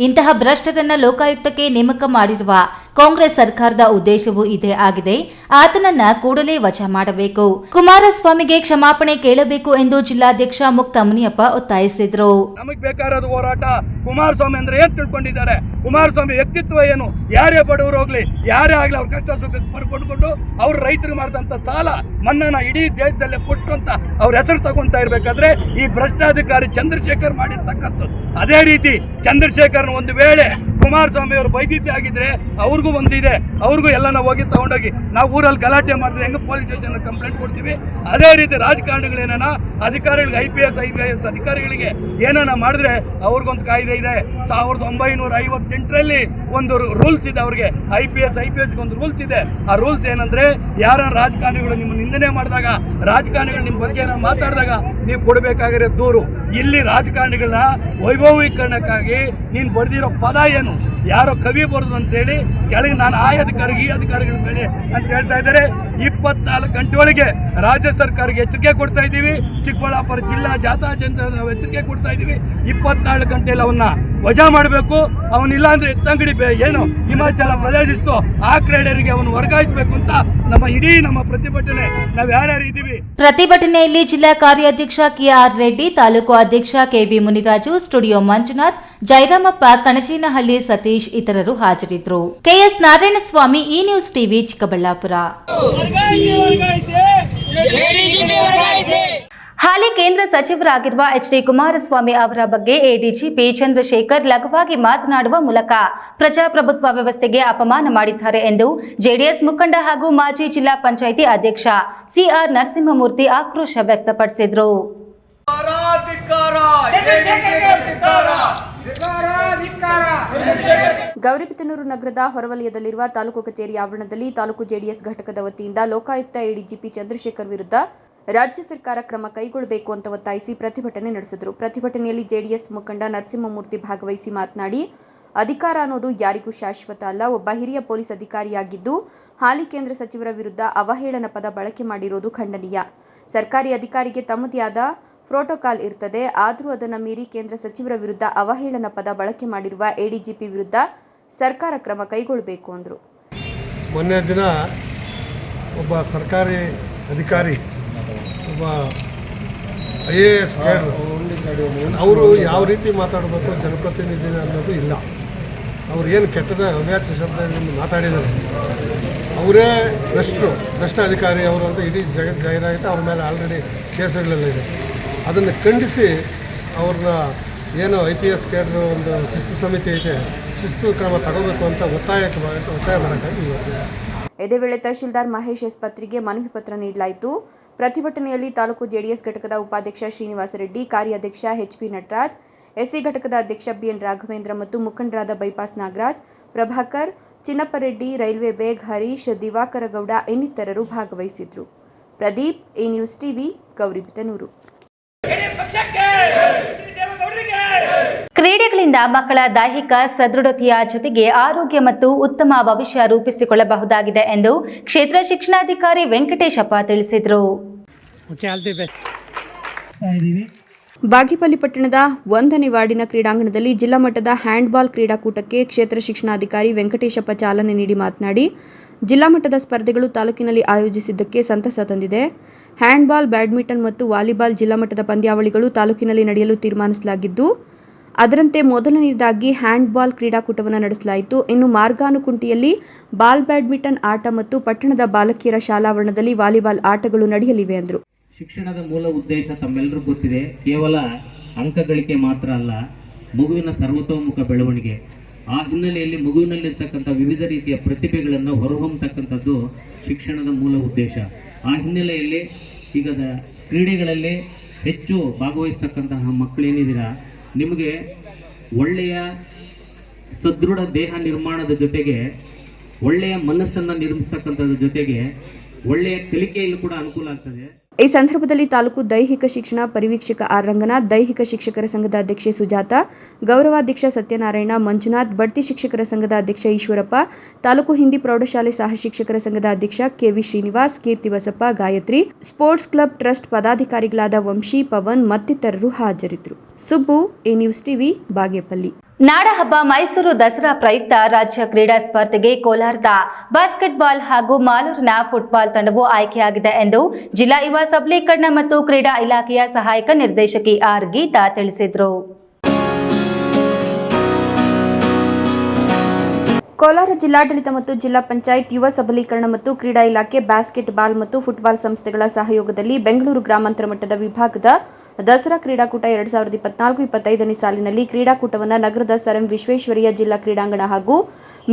ಇಂತಹ ಭ್ರಷ್ಟರನ್ನ ಲೋಕಾಯುಕ್ತಕ್ಕೆ ನೇಮಕ ಮಾಡಿರುವ ಕಾಂಗ್ರೆಸ್ ಸರ್ಕಾರದ ಉದ್ದೇಶವೂ ಇದೇ ಆಗಿದೆ. ಆತನನ್ನ ಕೂಡಲೇ ವಜಾ ಮಾಡಬೇಕು, ಕುಮಾರಸ್ವಾಮಿಗೆ ಕ್ಷಮಾಪಣೆ ಕೇಳಬೇಕು ಎಂದು ಜಿಲ್ಲಾಧ್ಯಕ್ಷ ಮುಕ್ತ ಮುನಿಯಪ್ಪ ಒತ್ತಾಯಿಸಿದರು. ನಮಗೆ ಬೇಕಾದ ಹೋರಾಟ ಕುಮಾರಸ್ವಾಮಿ ಅಂದ್ರೆ ಏನ್ ತಿಳ್ಕೊಂಡಿದ್ದಾರೆ? ಕುಮಾರಸ್ವಾಮಿ ವ್ಯಕ್ತಿತ್ವ ಏನು? ಯಾರೇ ಬಡವರು ಹೋಗ್ಲಿ, ಯಾರೇ ಆಗ್ಲಿ, ಅವ್ರ ಕಷ್ಟ ಸುಖ ಪಡ್ಕೊಂಡು ಅವ್ರು ರೈತರು ಮಾಡಿದಂತ ಸಾಲ ಮನ್ನಾನ ಇಡೀ ದೇಶದಲ್ಲೇ ಕೊಟ್ಟು ಅಂತ ಅವ್ರ ಹೆಸರು ತಗೊಂತಾ ಇರ್ಬೇಕಾದ್ರೆ ಈ ಭ್ರಷ್ಟಾಧಿಕಾರಿ ಚಂದ್ರಶೇಖರ್ ಮಾಡಿರ್ತಕ್ಕಂಥದ್ದು. ಅದೇ ರೀತಿ ಚಂದ್ರಶೇಖರ್ ಒಂದು ವೇಳೆ ಕುಮಾರಸ್ವಾಮಿ ಅವರು ಬೈದಿದ್ದೆ ಆಗಿದ್ರೆ ಅವ್ರಿಗೂ ಅವ್ರಿಗೂ ಒಂದಿದೆ, ಅವ್ರಿಗೂ ಎಲ್ಲ ನಾವು ಹೋಗಿ ತಗೊಂಡೋಗಿ ನಾವು ಊರಲ್ಲಿ ಗಲಾಟೆ ಮಾಡಿದ್ರೆ ಹೆಂಗೆ ಪೊಲೀಸ್ ಸ್ಟೇಷನ್ ಕಂಪ್ಲೇಂಟ್ ಕೊಡ್ತೀವಿ, ಅದೇ ರೀತಿ ರಾಜಕಾರಣಿಗಳೇನ ಅಧಿಕಾರಿಗಳಿಗೆ IPS ಅಧಿಕಾರಿಗಳಿಗೆ ಏನಾನ ಮಾಡಿದ್ರೆ ಅವ್ರಿಗೊಂದು ಕಾಯ್ದೆ ಇದೆ. 1958ರಲ್ಲಿ ಒಂದು ರೂಲ್ಸ್ ಇದೆ ಅವ್ರಿಗೆ, IPSಗೆ ಒಂದು ರೂಲ್ಸ್ ಇದೆ. ಆ ರೂಲ್ಸ್ ಏನಂದ್ರೆ, ಯಾರ ರಾಜಕಾರಣಿಗಳು ನಿಮ್ಮ ನಿಂದನೆ ಮಾಡಿದಾಗ, ರಾಜಕಾರಣಿಗಳು ನಿಮ್ಮ ಬಗ್ಗೆ ಮಾತಾಡಿದಾಗ ನೀವು ಕೊಡಬೇಕಾಗಿರೋ ದೂರು. ಇಲ್ಲಿ ರಾಜಕಾರಣಿಗಳನ್ನ ವೈಭವೀಕರಣಕ್ಕಾಗಿ ನೀನು ಬರೆದಿರೋ ಪದ ಏನು, ಯಾರೋ ಕವಿ ಬರೆದು ಅಂತೇಳಿ ಕೆಳಗೆ ನಾನು ಆ ಅಧಿಕಾರಿಗೆ ಈ ಅಧಿಕಾರಿಗಳ ಮೇಲೆ ಅಂತ ಹೇಳ್ತಾ ಇದ್ದಾರೆ. 24 ಗಂಟೆ ಒಳಗೆ ರಾಜ್ಯ ಸರ್ಕಾರಕ್ಕೆ ಎಚ್ಚರಿಕೆ ಕೊಡ್ತಾ ಇದ್ದೀವಿ. ಚಿಕ್ಕಬಳ್ಳಾಪುರ ಜಿಲ್ಲಾ ಜಾಥಾ ಜನತೆ ನಾವು ಎಚ್ಚರಿಕೆ ಕೊಡ್ತಾ ಇದ್ದೀವಿ. 24 ಗಂಟೆಯಲ್ಲಿ ಅವನ್ನ ವಜಾ ಮಾಡಬೇಕು. ಅವನಿಲ್ಲ ಅಂದ್ರೆ ಎತ್ತಂಗಡಿ ಏನು ಹಿಮಾಚಲ ಪ್ರದೇಶಿಸ್ತು ಆ ಕ್ರೀಡೆಯರಿಗೆ ಅವನು ವರ್ಗಾಯಿಸಬೇಕು ಅಂತ ನಮ್ಮ ಪ್ರತಿಭಟನೆ ನಾವು ಯಾರ್ಯಾರು ಇದ್ದೀವಿ. ಪ್ರತಿಭಟನೆಯಲ್ಲಿ ಜಿಲ್ಲಾ ಕಾರ್ಯಾಧ್ಯಕ್ಷ KR ರೆಡ್ಡಿ, ತಾಲೂಕು ಅಧ್ಯಕ್ಷ KB ಮುನಿರಾಜು, ಸ್ಟುಡಿಯೋ ಮಂಜುನಾಥ್, ಜಯರಾಮಪ್ಪ, ಕಣಚೇನಹಳ್ಳಿ ಸತೀಶ್ ಇತರರು ಹಾಜರಿದ್ದರು. KS ನಾರಾಯಣಸ್ವಾಮಿ, ಈ ನ್ಯೂಸ್ ಟಿವಿ, ಚಿಕ್ಕಬಳ್ಳಾಪುರ. ಹಾಲಿ ಕೇಂದ್ರ ಸಚಿವರಾಗಿರುವ HD ಕುಮಾರಸ್ವಾಮಿ ಅವರ ಬಗ್ಗೆ ADGP ಚಂದ್ರಶೇಖರ್ ಲಘುವಾಗಿ ಮಾತನಾಡುವ ಮೂಲಕ ಪ್ರಜಾಪ್ರಭುತ್ವ ವ್ಯವಸ್ಥೆಗೆ ಅಪಮಾನ ಮಾಡಿದ್ದಾರೆ ಎಂದು JDS ಮುಖಂಡ ಹಾಗೂ ಮಾಜಿ ಜಿಲ್ಲಾ ಪಂಚಾಯಿತಿ ಅಧ್ಯಕ್ಷ CR ನರಸಿಂಹಮೂರ್ತಿ ಆಕ್ರೋಶ ವ್ಯಕ್ತಪಡಿಸಿದರು. ಗೌರಿಬಿದನೂರು ನಗರದ ಹೊರವಲಯದಲ್ಲಿರುವ ತಾಲೂಕು ಕಚೇರಿ ಆವರಣದಲ್ಲಿ ತಾಲೂಕು JDS ಘಟಕದ ವತಿಯಿಂದ ಲೋಕಾಯುಕ್ತ ADGP ಚಂದ್ರಶೇಖರ್ ವಿರುದ್ಧ ರಾಜ್ಯ ಸರ್ಕಾರ ಕ್ರಮ ಕೈಗೊಳ್ಳಬೇಕು ಅಂತ ಒತ್ತಾಯಿಸಿ ಪ್ರತಿಭಟನೆ ನಡೆಸಿದರು. ಪ್ರತಿಭಟನೆಯಲ್ಲಿ JDS ಮುಖಂಡ ನರಸಿಂಹಮೂರ್ತಿ ಭಾಗವಹಿಸಿ ಮಾತನಾಡಿ, ಅಧಿಕಾರ ಅನ್ನೋದು ಯಾರಿಗೂ ಶಾಶ್ವತ ಅಲ್ಲ. ಒಬ್ಬ ಹಿರಿಯ ಪೊಲೀಸ್ ಅಧಿಕಾರಿಯಾಗಿದ್ದು ಹಾಲಿ ಕೇಂದ್ರ ಸಚಿವರ ವಿರುದ್ಧ ಅವಹೇಳನ ಪದ ಬಳಕೆ ಮಾಡಿರುವುದು ಖಂಡನೀಯ. ಸರ್ಕಾರಿ ಅಧಿಕಾರಿಗೆ ತಮ್ಮದೇ ಆದ ಪ್ರೋಟೋಕಾಲ್ ಇರ್ತದೆ, ಆದರೂ ಅದನ್ನು ಮೀರಿ ಕೇಂದ್ರ ಸಚಿವರ ವಿರುದ್ಧ ಅವಹೇಳನ ಪದ ಬಳಕೆ ಮಾಡಿರುವ ADGP ವಿರುದ್ಧ ಸರ್ಕಾರ ಕ್ರಮ ಕೈಗೊಳ್ಳಬೇಕು ಅಂದರು. ಮೊನ್ನೆ ದಿನ ಒಬ್ಬ ಸರ್ಕಾರಿ ಅಧಿಕಾರಿ, ಒಬ್ಬ IAS ಅವರು ಯಾವ ರೀತಿ ಮಾತಾಡಬೇಕು ಜನಪ್ರತಿನಿಧಿ ಅನ್ನೋದು ಇಲ್ಲ. ಅವ್ರು ಏನು ಕೆಟ್ಟದ ಅವ್ಯಾಚ ಶಬ್ದದಿಂದ ಮಾತಾಡಿದ್ದಾರೆ. ಅವರೇ ಭ್ರಷ್ಟ ಅಧಿಕಾರಿ ಅವರು ಅಂತ ಇಡೀ ಜಗತ್ತು ಜಾಹೀರಾಯಿತು. ಅವ್ರ ಮೇಲೆ ಆಲ್ರೆಡಿ ಕೇಸುಗಳೆಲ್ಲ ಇದೆ. ಅದನ್ನು ಖಂಡಿಸಿ ಅವ್ರನ್ನ ಏನು IPS ಕೇಂದ್ರ ಒಂದು ಶಿಸ್ತು ಸಮಿತಿ ಐತೆ, ಶಿಸ್ತು ಕ್ರಮ ತಗೋಬೇಕು ಅಂತ ಒತ್ತಾಯ ಮಾಡೋಕ್ಕಾಗಿ ಇವತ್ತು. ಇದೇ ವೇಳೆ ತಹಶೀಲ್ದಾರ್ ಮಹೇಶ್ ಎಸ್ ಪತ್ರಿಗೆ ಮನವಿ ಪತ್ರ ನೀಡಲಾಯಿತು. ಪ್ರತಿಭಟನೆಯಲ್ಲಿ ತಾಲೂಕು JDS ಘಟಕದ ಉಪಾಧ್ಯಕ್ಷ ಶ್ರೀನಿವಾಸ ರೆಡ್ಡಿ, ಕಾರ್ಯಾಧ್ಯಕ್ಷ HP ನಟರಾಜ್, SC ಘಟಕದ ಅಧ್ಯಕ್ಷ BN ರಾಘವೇಂದ್ರ ಮತ್ತು ಮುಖಂಡರಾದ ಬೈಪಾಸ್ ನಾಗರಾಜ್, ಪ್ರಭಾಕರ್, ಚಿನ್ನಪ್ಪ ರೆಡ್ಡಿ, ರೈಲ್ವೆ ಬೇಗ್, ಹರೀಶ್, ದಿವಾಕರ ಗೌಡ ಇನ್ನಿತರರು ಭಾಗವಹಿಸಿದ್ರು. ಪ್ರದೀಪ್, ಈ ನ್ಯೂಸ್ ಟಿವಿ, ಗೌರಿಬಿದನೂರು. ಕ್ರೀಡೆಗಳಿಂದ ಮಕ್ಕಳ ದೈಹಿಕ ಸದೃಢತೆಯ ಜೊತೆಗೆ ಆರೋಗ್ಯ ಮತ್ತು ಉತ್ತಮ ಭವಿಷ್ಯ ರೂಪಿಸಿಕೊಳ್ಳಬಹುದಾಗಿದೆ ಎಂದು ಕ್ಷೇತ್ರ ಶಿಕ್ಷಣಾಧಿಕಾರಿ ವೆಂಕಟೇಶಪ್ಪ ತಿಳಿಸಿದರು. ಬಾಗೇಪಲ್ಲಿ ಪಟ್ಟಣದ 1ನೇ ವಾರ್ಡಿನ ಕ್ರೀಡಾಂಗಣದಲ್ಲಿ ಜಿಲ್ಲಾ ಮಟ್ಟದ ಹ್ಯಾಂಡ್ಬಾಲ್ ಕ್ರೀಡಾಕೂಟಕ್ಕೆ ಕ್ಷೇತ್ರ ಶಿಕ್ಷಣಾಧಿಕಾರಿ ವೆಂಕಟೇಶಪ್ಪ ಚಾಲನೆ ನೀಡಿ ಮಾತನಾಡಿ, ಜಿಲ್ಲಾ ಮಟ್ಟದ ಸ್ಪರ್ಧೆಗಳು ತಾಲೂಕಿನಲ್ಲಿ ಆಯೋಜಿಸಿದ್ದಕ್ಕೆ ಸಂತಸ ತಂದಿದೆ. ಹ್ಯಾಂಡ್ಬಾಲ್, ಬ್ಯಾಡ್ಮಿಂಟನ್ ಮತ್ತು ವಾಲಿಬಾಲ್ ಜಿಲ್ಲಾ ಮಟ್ಟದ ಪಂದ್ಯಾವಳಿಗಳು ತಾಲೂಕಿನಲ್ಲಿ ನಡೆಯಲು ತೀರ್ಮಾನಿಸಲಾಗಿದ್ದು, ಅದರಂತೆ ಮೊದಲನೆಯದಾಗಿ ಹ್ಯಾಂಡ್ಬಾಲ್ ಕ್ರೀಡಾಕೂಟವನ್ನು ನಡೆಸಲಾಯಿತು. ಇನ್ನು ಮಾರ್ಗಾನುಕುಂಟಿಯಲ್ಲಿ ಬಾಲ್ ಬ್ಯಾಡ್ಮಿಂಟನ್ ಆಟ ಮತ್ತು ಪಟ್ಟಣದ ಬಾಲಕಿಯರ ಶಾಲಾವರಣದಲ್ಲಿ ವಾಲಿಬಾಲ್ ಆಟಗಳು ನಡೆಯಲಿವೆ ಎಂದರು. ಶಿಕ್ಷಣದ ಮೂಲ ಉದ್ದೇಶ ತಮ್ಮೆಲ್ಲರಿಗೂ ಗೊತ್ತಿದೆ. ಕೇವಲ ಅಂಕ ಗಳಿಕೆ ಮಾತ್ರ ಅಲ್ಲ, ಮಗುವಿನ ಸರ್ವತೋಮುಖ ಬೆಳವಣಿಗೆ. ಆ ಹಿನ್ನೆಲೆಯಲ್ಲಿ ಮಗುವಿನಲ್ಲಿರ್ತಕ್ಕಂಥ ವಿವಿಧ ರೀತಿಯ ಪ್ರತಿಭೆಗಳನ್ನು ಹೊರಹೊಮ್ಮತಕ್ಕಂಥದ್ದು ಶಿಕ್ಷಣದ ಮೂಲ ಉದ್ದೇಶ. ಆ ಹಿನ್ನೆಲೆಯಲ್ಲಿ ಈಗ ಕ್ರೀಡೆಗಳಲ್ಲಿ ಹೆಚ್ಚು ಭಾಗವಹಿಸ್ತಕ್ಕಂತಹ ಮಕ್ಕಳೇನಿದ್ದೀರಾ, ನಿಮಗೆ ಒಳ್ಳೆಯ ಸದೃಢ ದೇಹ ನಿರ್ಮಾಣದ ಜೊತೆಗೆ ಒಳ್ಳೆಯ ಮನಸ್ಸನ್ನು ನಿರ್ಮಿಸ್ತಕ್ಕಂಥದ್ರ ಜೊತೆಗೆ ಒಳ್ಳೆಯ ಕಲಿಕೆಯಲ್ಲೂ ಕೂಡ ಅನುಕೂಲ ಆಗ್ತದೆ. ಈ ಸಂದರ್ಭದಲ್ಲಿ ತಾಲೂಕು ದೈಹಿಕ ಶಿಕ್ಷಣ ಪರಿವೀಕ್ಷಕ ಆರ್ ರಂಗನಾಥ್, ದೈಹಿಕ ಶಿಕ್ಷಕರ ಸಂಘದ ಅಧ್ಯಕ್ಷೆ ಸುಜಾತ, ಗೌರವಾಧ್ಯಕ್ಷ ಸತ್ಯನಾರಾಯಣ, ಮಂಜುನಾಥ್, ಬಡ್ತಿ ಶಿಕ್ಷಕರ ಸಂಘದ ಅಧ್ಯಕ್ಷ ಈಶ್ವರಪ್ಪ, ತಾಲೂಕು ಹಿಂದಿ ಪ್ರೌಢಶಾಲೆ ಸಹ ಶಿಕ್ಷಕರ ಸಂಘದ ಅಧ್ಯಕ್ಷ KV Srinivas, Keerthi Basappa, Gayatri, sports club trust ಪದಾಧಿಕಾರಿಗಳಾದ ವಂಶಿ, ಪವನ್ ಮತ್ತಿತರರು ಹಾಜರಿದ್ದರು. ಸುಬ್ಬು, ಈ ನ್ಯೂಸ್ ಟಿವಿ, ಬಾಗೇಪಲ್ಲಿ. ನಾಡಹಬ್ಬ ಮೈಸೂರು ದಸರಾ ಪ್ರಯುಕ್ತ ರಾಜ್ಯ ಕ್ರೀಡಾ ಸ್ಪರ್ಧೆಗೆ ಕೋಲಾರದ ಬಾಸ್ಕೆಟ್ಬಾಲ್ ಹಾಗೂ ಮಾಲೂರಿನ ಫುಟ್ಬಾಲ್ ತಂಡವು ಆಯ್ಕೆಯಾಗಿದೆ ಎಂದು ಜಿಲ್ಲಾ ಯುವ ಸಬಲೀಕರಣ ಮತ್ತು ಕ್ರೀಡಾ ಇಲಾಖೆಯ ಸಹಾಯಕ ನಿರ್ದೇಶಕಿ R ಗೀತಾ ತಿಳಿಸಿದರು. ಕೋಲಾರ ಜಿಲ್ಲಾಡಳಿತ ಮತ್ತು ಜಿಲ್ಲಾ ಪಂಚಾಯತ್ ಯುವ ಸಬಲೀಕರಣ ಮತ್ತು ಕ್ರೀಡಾ ಇಲಾಖೆ ಬಾಸ್ಕೆಟ್ ಬಾಲ್ ಮತ್ತು ಫುಟ್ಬಾಲ್ ಸಂಸ್ಥೆಗಳ ಸಹಯೋಗದಲ್ಲಿ ಬೆಂಗಳೂರು ಗ್ರಾಮಾಂತರ ಮಟ್ಟದ ವಿಭಾಗದ ದಸರಾ ಕ್ರೀಡಾಕೂಟ 2024-25ನೇ ಸಾಲಿನಲ್ಲಿ ಕ್ರೀಡಾಕೂಟವನ್ನು ನಗರದ ಸರ್ ಎಂ ವಿಶ್ವೇಶ್ವರಯ್ಯ ಜಿಲ್ಲಾ ಕ್ರೀಡಾಂಗಣ ಹಾಗೂ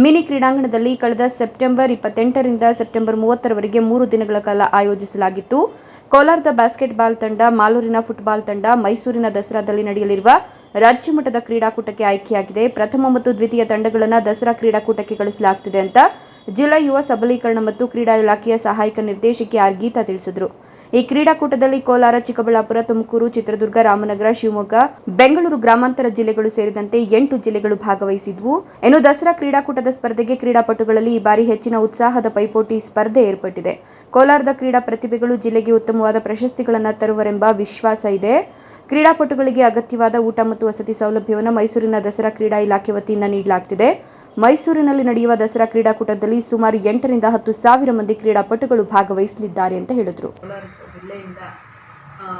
ಮಿನಿ ಕ್ರೀಡಾಂಗಣದಲ್ಲಿ ಕಳೆದ ಸೆಪ್ಟೆಂಬರ್ 28ರಿಂದ ಸೆಪ್ಟೆಂಬರ್ 30ರವರೆಗೆ 3 ದಿನಗಳ ಕಾಲ ಆಯೋಜಿಸಲಾಗಿತ್ತು. ಕೋಲಾರದ ಬಾಸ್ಕೆಟ್ಬಾಲ್ ತಂಡ, ಮಾಲೂರಿನ ಫುಟ್ಬಾಲ್ ತಂಡ ಮೈಸೂರಿನ ದಸರಾದಲ್ಲಿ ನಡೆಯಲಿರುವ ರಾಜ್ಯ ಮಟ್ಟದ ಕ್ರೀಡಾಕೂಟಕ್ಕೆ ಆಯ್ಕೆಯಾಗಿದೆ. ಪ್ರಥಮ ಮತ್ತು ದ್ವಿತೀಯ ತಂಡಗಳನ್ನು ದಸರಾ ಕ್ರೀಡಾಕೂಟಕ್ಕೆ ಕಳಿಸಲಾಗುತ್ತಿದೆ ಅಂತ ಜಿಲ್ಲಾ ಯುವ ಸಬಲೀಕರಣ ಮತ್ತು ಕ್ರೀಡಾ ಇಲಾಖೆಯ ಸಹಾಯಕ ನಿರ್ದೇಶಕಿ ಆರ್ ಗೀತಾ ತಿಳಿಸಿದರು. ಈ ಕ್ರೀಡಾಕೂಟದಲ್ಲಿ ಕೋಲಾರ, ಚಿಕ್ಕಬಳ್ಳಾಪುರ, ತುಮಕೂರು, ಚಿತ್ರದುರ್ಗ, ರಾಮನಗರ, ಶಿವಮೊಗ್ಗ, ಬೆಂಗಳೂರು ಗ್ರಾಮಾಂತರ ಜಿಲ್ಲೆಗಳು ಸೇರಿದಂತೆ 8 ಜಿಲ್ಲೆಗಳು ಭಾಗವಹಿಸಿದ್ವು. ಇನ್ನು ದಸರಾ ಕ್ರೀಡಾಕೂಟದ ಸ್ಪರ್ಧೆಗೆ ಕ್ರೀಡಾಪಟುಗಳಲ್ಲಿ ಈ ಬಾರಿ ಹೆಚ್ಚಿನ ಉತ್ಸಾಹದ ಪೈಪೋಟಿ ಸ್ಪರ್ಧೆ ಏರ್ಪಟ್ಟಿದೆ. ಕೋಲಾರದ ಕ್ರೀಡಾ ಪ್ರತಿಭೆಗಳು ಜಿಲ್ಲೆಗೆ ಉತ್ತಮವಾದ ಪ್ರಶಸ್ತಿಗಳನ್ನು ತರುವರೆಂಬ ವಿಶ್ವಾಸ ಇದೆ. ಕ್ರೀಡಾಪಟುಗಳಿಗೆ ಅಗತ್ಯವಾದ ಊಟ ಮತ್ತು ವಸತಿ ಸೌಲಭ್ಯವನ್ನು ಮೈಸೂರಿನ ದಸರಾ ಕ್ರೀಡಾ ಇಲಾಖೆ ವತಿಯಿಂದ ನೀಡಲಾಗುತ್ತಿದೆ. ಮೈಸೂರಿನಲ್ಲಿ ನಡೆಯುವ ದಸರಾ ಕ್ರೀಡಾಕೂಟದಲ್ಲಿ ಸುಮಾರು 8ರಿಂದ 10 ಸಾವಿರ ಮಂದಿ ಕ್ರೀಡಾಪಟುಗಳು ಭಾಗವಹಿಸಲಿದ್ದಾರೆ ಅಂತ ಹೇಳಿದರು. ಕೋಲಾರ ಜಿಲ್ಲೆಯಿಂದ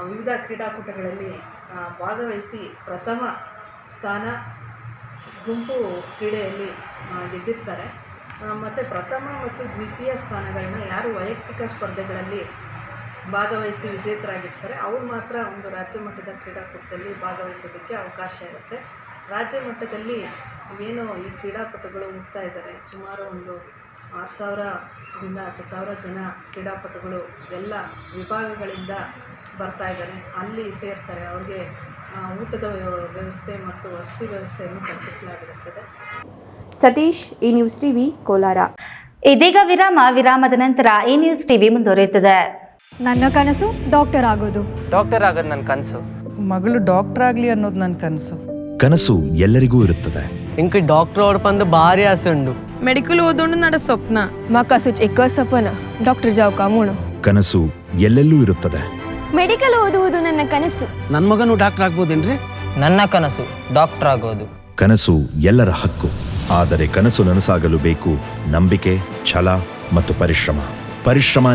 ವಿವಿಧ ಕ್ರೀಡಾಕೂಟಗಳಲ್ಲಿ ಭಾಗವಹಿಸಿ ಪ್ರಥಮ ಸ್ಥಾನ ಗುಂಪು ಕ್ರೀಡೆಯಲ್ಲಿ ಗೆದ್ದಿರ್ತಾರೆ. ಮತ್ತು ಪ್ರಥಮ ಮತ್ತು ದ್ವಿತೀಯ ಸ್ಥಾನಗಳನ್ನ ಯಾರು ವೈಯಕ್ತಿಕ ಸ್ಪರ್ಧೆಗಳಲ್ಲಿ ಭಾಗವಹಿಸಿ ವಿಜೇತರಾಗಿರ್ತಾರೆ ಅವರು ಮಾತ್ರ ಒಂದು ರಾಜ್ಯ ಮಟ್ಟದ ಕ್ರೀಡಾಕೂಟದಲ್ಲಿ ಭಾಗವಹಿಸೋದಕ್ಕೆ ಅವಕಾಶ ಇರುತ್ತೆ. ರಾಜ್ಯ ಮಟ್ಟದಲ್ಲಿ ಏನು ಈ ಕ್ರೀಡಾಪಟುಗಳು ಹೋಗ್ತಾ ಇದ್ದಾರೆ, ಸುಮಾರು ಒಂದು 6,000ರಿಂದ 10,000 ಜನ ಕ್ರೀಡಾಪಟುಗಳು ಎಲ್ಲ ವಿಭಾಗಗಳಿಂದ ಬರ್ತಾ ಇದ್ದಾರೆ. ಅಲ್ಲಿ ಸೇರ್ತಾರೆ. ಅವ್ರಿಗೆ ಊಟದ ವ್ಯವಸ್ಥೆ ಮತ್ತು ವಸತಿ ವ್ಯವಸ್ಥೆಯನ್ನು ಕಲ್ಪಿಸಲಾಗಿರುತ್ತದೆ. ಸತೀಶ್, ಈ ನ್ಯೂಸ್ ಟಿವಿ, ಕೋಲಾರ. ಇದೀಗ ವಿರಾಮದ ನಂತರ ಈ ನ್ಯೂಸ್ ಟಿವಿ ಮುಂದುವರಿಯುತ್ತದೆ. ನನ್ನ ಕನಸು ಡಾಕ್ಟರ್ ಆಗೋದು. ಡಾಕ್ಟರ್ ಆಗೋದು ನನ್ನ ಕನಸು. ಮಗಳು ಡಾಕ್ಟರ್ ಆಗಲಿ ಅನ್ನೋದು ನನ್ನ ಕನಸು. ಕನಸು ಎಲ್ಲರಿಗೂ ಇರುತ್ತದೆ. ಇಂಕ ಡಾಕ್ಟರ್ ಓಡ್ಪಂದು ಭಾರಿ ಆಸೆ ಉಂಡು. ಮೆಡಿಕಲ್ ಓದೋಣ ನಡ ಸ್ವಪ್ನ. ಮಾಕಾಸು ಎಕ್ಕ ಸಪನ ಡಾಕ್ಟರ್ ಜಾವ್ ಕಾಮೂಣ. ಕನಸು ಎಲ್ಲೆಲ್ಲೂ ಇರುತ್ತದೆ. ಮೆಡಿಕಲ್ ಓದುವುದು ನನ್ನ ಕನಸು. ನನ್ನ ಮಗನು ಡಾಕ್ಟರ್ ಆಗ್ಬೋದೇನ್ರಿ? ನನ್ನ ಕನಸು ಡಾಕ್ಟರ್ ಆಗೋದು. ಕನಸು ಎಲ್ಲರ ಹಕ್ಕು. ಆದರೆ ಕನಸು ನನಸಾಗಲು ಬೇಕು ನಂಬಿಕೆ, ಛಲ ಮತ್ತು ಪರಿಶ್ರಮ.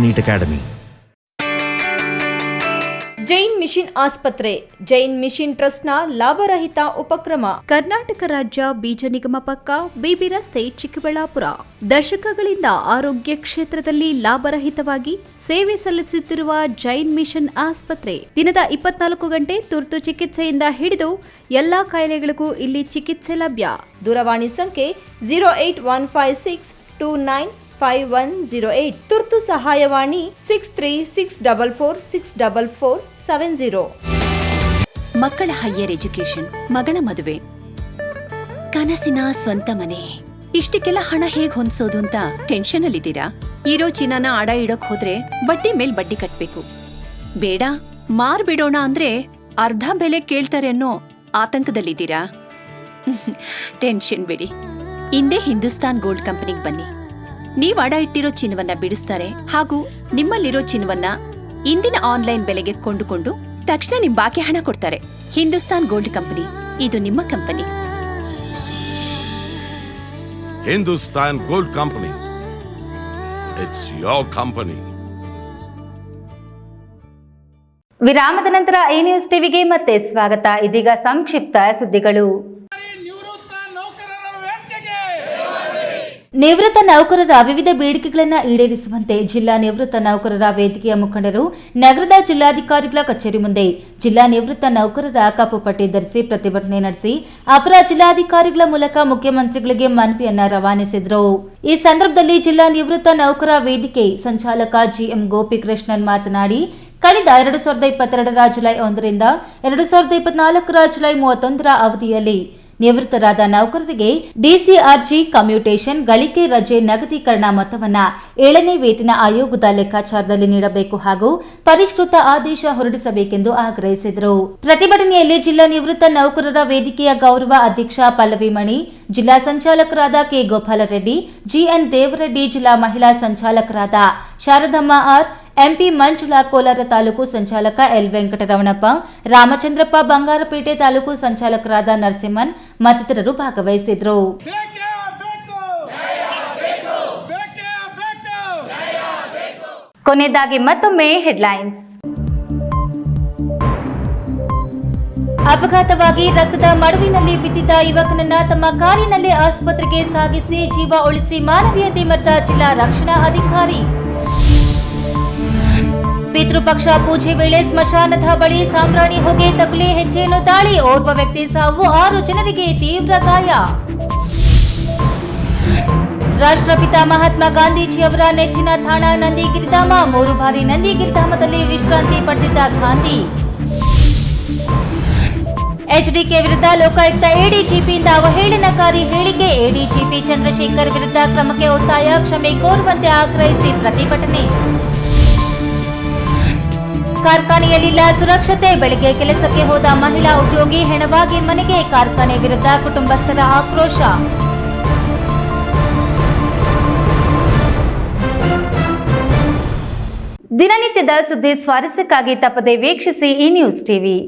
Neat academy. ಜೈನ್ ಮಿಷನ್ ಆಸ್ಪತ್ರೆ, ಜೈನ್ ಮಿಷನ್ ಟ್ರಸ್ಟ್ನ ಲಾಭರಹಿತ ಉಪಕ್ರಮ. ಕರ್ನಾಟಕ ರಾಜ್ಯ ಬೀಜ ನಿಗಮ ಪಕ್ಕ, ಬಿಬಿ ರಸ್ತೆ, ಚಿಕ್ಕಬಳ್ಳಾಪುರ. ದಶಕಗಳಿಂದ ಆರೋಗ್ಯ ಕ್ಷೇತ್ರದಲ್ಲಿ ಲಾಭರಹಿತವಾಗಿ ಸೇವೆ ಸಲ್ಲಿಸುತ್ತಿರುವ ಜೈನ್ ಮಿಷನ್ ಆಸ್ಪತ್ರೆ ದಿನದ 24 ಗಂಟೆ ತುರ್ತು ಚಿಕಿತ್ಸೆಯಿಂದ ಹಿಡಿದು ಎಲ್ಲಾ ಕಾಯಿಲೆಗಳಿಗೂ ಇಲ್ಲಿ ಚಿಕಿತ್ಸೆ ಲಭ್ಯ. ದೂರವಾಣಿ ಸಂಖ್ಯೆ 08156295108. ತುರ್ತು ಸಹಾಯವಾಣಿ 6364464470. ಮಕ್ಕಳ ಹೈಯರ್ ಎಜುಕೇಶನ್, ಮಗಳ ಮದುವೆ, ಕನಸಿನ ಸ್ವಂತ ಮನೆ, ಇಷ್ಟಕ್ಕೆಲ್ಲ ಹಣ ಹೇಗ್ ಹೊಂದಿಸೋದು ಅಂತ ಟೆನ್ಷನ್ ಅಲ್ಲಿದ್ದೀರಾ? ಇರೋ ಚಿನ್ನನ ಅಡ ಇಡೋಕ್ ಹೋದ್ರೆ ಬಡ್ಡಿ ಮೇಲ್ ಬಡ್ಡಿ ಕಟ್ಬೇಕು. ಬೇಡ, ಮಾರ್ಬಿಡೋಣ ಅಂದ್ರೆ ಅರ್ಧ ಬೆಲೆ ಕೇಳ್ತಾರೆ ಅನ್ನೋ ಆತಂಕದಲ್ಲಿದ್ದೀರಾ? ಟೆನ್ಷನ್ ಬಿಡಿ, ಇಂದೇ ಹಿಂದೂಸ್ತಾನ್ ಗೋಲ್ಡ್ ಕಂಪನಿಗೆ ಬನ್ನಿ. ನೀವ್ ಅಡ ಇಟ್ಟಿರೋ ಚಿನ್ನವನ್ನ ಬಿಡಿಸ್ತಾರೆ ಹಾಗೂ ನಿಮ್ಮಲ್ಲಿರೋ ಚಿನ್ನವನ್ನ ಇಂದಿನ ಆನ್ಲೈನ್ ಬೆಲೆಗೆ ಕೊಂಡುಕೊಂಡು ತಕ್ಷಣ ನಿಮ್ ಬಾಕಿ ಹಣ ಕೊಡ್ತಾರೆ. ಹಿಂದೂಸ್ತಾನ್ ಗೋಲ್ಡ್ ಕಂಪನಿ, ಇದು ನಿಮ್ಮ company. Hindustan Gold Company. It's your company. ವಿರಾಮದ ನಂತರ ಈ ನ್ಯೂಸ್ ಟಿವಿಗೆ ಮತ್ತೆ ಸ್ವಾಗತ. ಇದೀಗ ಸಂಕ್ಷಿಪ್ತ ಸುದ್ದಿಗಳು. ನಿವೃತ್ತ ನೌಕರರ ವಿವಿಧ ಬೇಡಿಕೆಗಳನ್ನು ಈಡೇರಿಸುವಂತೆ ಜಿಲ್ಲಾ ನಿವೃತ್ತ ನೌಕರರ ವೇದಿಕೆಯ ಮುಖಂಡರು ನಗರದ ಜಿಲ್ಲಾಧಿಕಾರಿಗಳ ಕಚೇರಿ ಮುಂದೆ ಜಿಲ್ಲಾ ನಿವೃತ್ತ ನೌಕರರ ಕಪ್ಪು ಪಟ್ಟಿ ಧರಿಸಿ ಪ್ರತಿಭಟನೆ ನಡೆಸಿ ಅಪರ ಜಿಲ್ಲಾಧಿಕಾರಿಗಳ ಮೂಲಕ ಮುಖ್ಯಮಂತ್ರಿಗಳಿಗೆ ಮನವಿಯನ್ನ ರವಾನಿಸಿದರು. ಈ ಸಂದರ್ಭದಲ್ಲಿ ಜಿಲ್ಲಾ ನಿವೃತ್ತ ನೌಕರ ವೇದಿಕೆ ಸಂಚಾಲಕ ಜಿಎಂ ಗೋಪಿಕೃಷ್ಣನ್ ಮಾತನಾಡಿ, ಕಳೆದ 2022ರ ಜುಲೈ 1ರಿಂದ 2024ರ ಜುಲೈ 31ರ ಅವಧಿಯಲ್ಲಿ ನಿವೃತ್ತರಾದ ನೌಕರರಿಗೆ ಡಿಸಿಆರ್ಜಿ ಕಮ್ಯೂಟೇಷನ್, ಗಳಿಕೆ ರಜೆ ನಗದೀಕರಣ ಮೊತ್ತವನ್ನು 7ನೇ ವೇತನ ಆಯೋಗದ ಲೆಕ್ಕಾಚಾರದಲ್ಲಿ ನೀಡಬೇಕು ಹಾಗೂ ಪರಿಷ್ಕೃತ ಆದೇಶ ಹೊರಡಿಸಬೇಕೆಂದು ಆಗ್ರಹಿಸಿದರು. ಪ್ರತಿಭಟನೆಯಲ್ಲಿ ಜಿಲ್ಲಾ ನಿವೃತ್ತ ನೌಕರರ ವೇದಿಕೆಯ ಗೌರವ ಅಧ್ಯಕ್ಷ ಪಲ್ಲವಿ ಮಣಿ, ಜಿಲ್ಲಾ ಸಂಚಾಲಕರಾದ ಕೆ ಗೋಪಾಲರೆಡ್ಡಿ, ಜಿಎನ್ ದೇವರೆಡ್ಡಿ, ಜಿಲ್ಲಾ ಮಹಿಳಾ ಸಂಚಾಲಕರಾದ ಶಾರದಮ್ಮ ಆರ್, ಎಂಪಿ ಮಂಜುಳಾ, ಕೋಲಾರ ತಾಲೂಕು ಸಂಚಾಲಕ ಎಲ್ ವೆಂಕಟರಮಣಪ್ಪ, ರಾಮಚಂದ್ರಪ್ಪ, ಬಂಗಾರಪೇಟೆ ತಾಲೂಕು ಸಂಚಾಲಕರಾದ ನರಸಿಂಹನ್ ಮತ್ತಿತರರು ಭಾಗವಹಿಸಿದ್ರು. ಕೊನೆಯದಾಗಿ ಮತ್ತೊಮ್ಮೆ ಹೆಡ್ಲೈನ್ಸ್. ಅಪಘಾತವಾಗಿ ರಕ್ತದ ಮಡುವಿನಲ್ಲಿ ಬಿದ್ದಿದ್ದ ಯುವಕನನ್ನ ತಮ್ಮ ಕಾರಿನಲ್ಲಿ ಆಸ್ಪತ್ರೆಗೆ ಸಾಗಿಸಿ ಜೀವ ಉಳಿಸಿ ಮಾನವೀಯತೆ ಮೆರೆದ ಜಿಲ್ಲಾ ರಕ್ಷಣಾ ಅಧಿಕಾರಿ. ಪಿತೃಪಕ್ಷ ಪೂಜೆ ವೇಳೆ ಸ್ಮಶಾನದ ಬಳಿ ಸಾಂಬ್ರಾಣಿ ಹೊಗೆ ತಗುಲಿ ಹೆಜ್ಜೆಯನ್ನು ತಾಳಿ ಓರ್ವ ವ್ಯಕ್ತಿ ಸಾವು, 6 ಜನರಿಗೆ ತೀವ್ರ ಗಾಯ. ರಾಷ್ಟ್ರಪಿತ ಮಹಾತ್ಮ ಗಾಂಧೀಜಿಯವರ ನೆಚ್ಚಿನ ತಾಣ ನಂದಿಗಿರಿಧಾಮ, 3 ಬಾರಿ ನಂದಿಗಿರಿಧಾಮದಲ್ಲಿ ವಿಶ್ರಾಂತಿ ಪಡೆದಿದ್ದ ಗಾಂಧಿ. ಎಚ್ಡಿಕೆ ವಿರುದ್ಧ ಲೋಕಾಯುಕ್ತ ಎಡಿಜಿಪಿಯಿಂದ ಅವಹೇಳನಕಾರಿ ಹೇಳಿಕೆ, ಎಡಿಜಿಪಿ ಚಂದ್ರಶೇಖರ್ ವಿರುದ್ಧ ಕ್ರಮಕ್ಕೆ ಒತ್ತಾಯ, ಕ್ಷಮೆ ಕೋರುವಂತೆ ಆಗ್ರಹಿಸಿ ಪ್ರತಿಭಟನೆ. ಕಾರ್ಖಾನೆಯಲ್ಲಿಲ್ಲ ಸುರಕ್ಷತೆ, ಬೆಳಗ್ಗೆ ಕೆಲಸಕ್ಕೆ ಹೋದ ಮಹಿಳಾ ಉದ್ಯೋಗಿ ಹೆಣವಾಗಿ ಮನೆಗೆ, ಕಾರ್ಖಾನೆ ವಿರುದ್ಧ ಕುಟುಂಬಸ್ಥರ ಆಕ್ರೋಶ. ದಿನನಿತ್ಯದ ಸುದ್ದಿ ಸ್ವಾರಸ್ಯಕ್ಕಾಗಿ ತಪ್ಪದೆ ವೀಕ್ಷಿಸಿ ಈ ನ್ಯೂಸ್ ಟಿವಿ.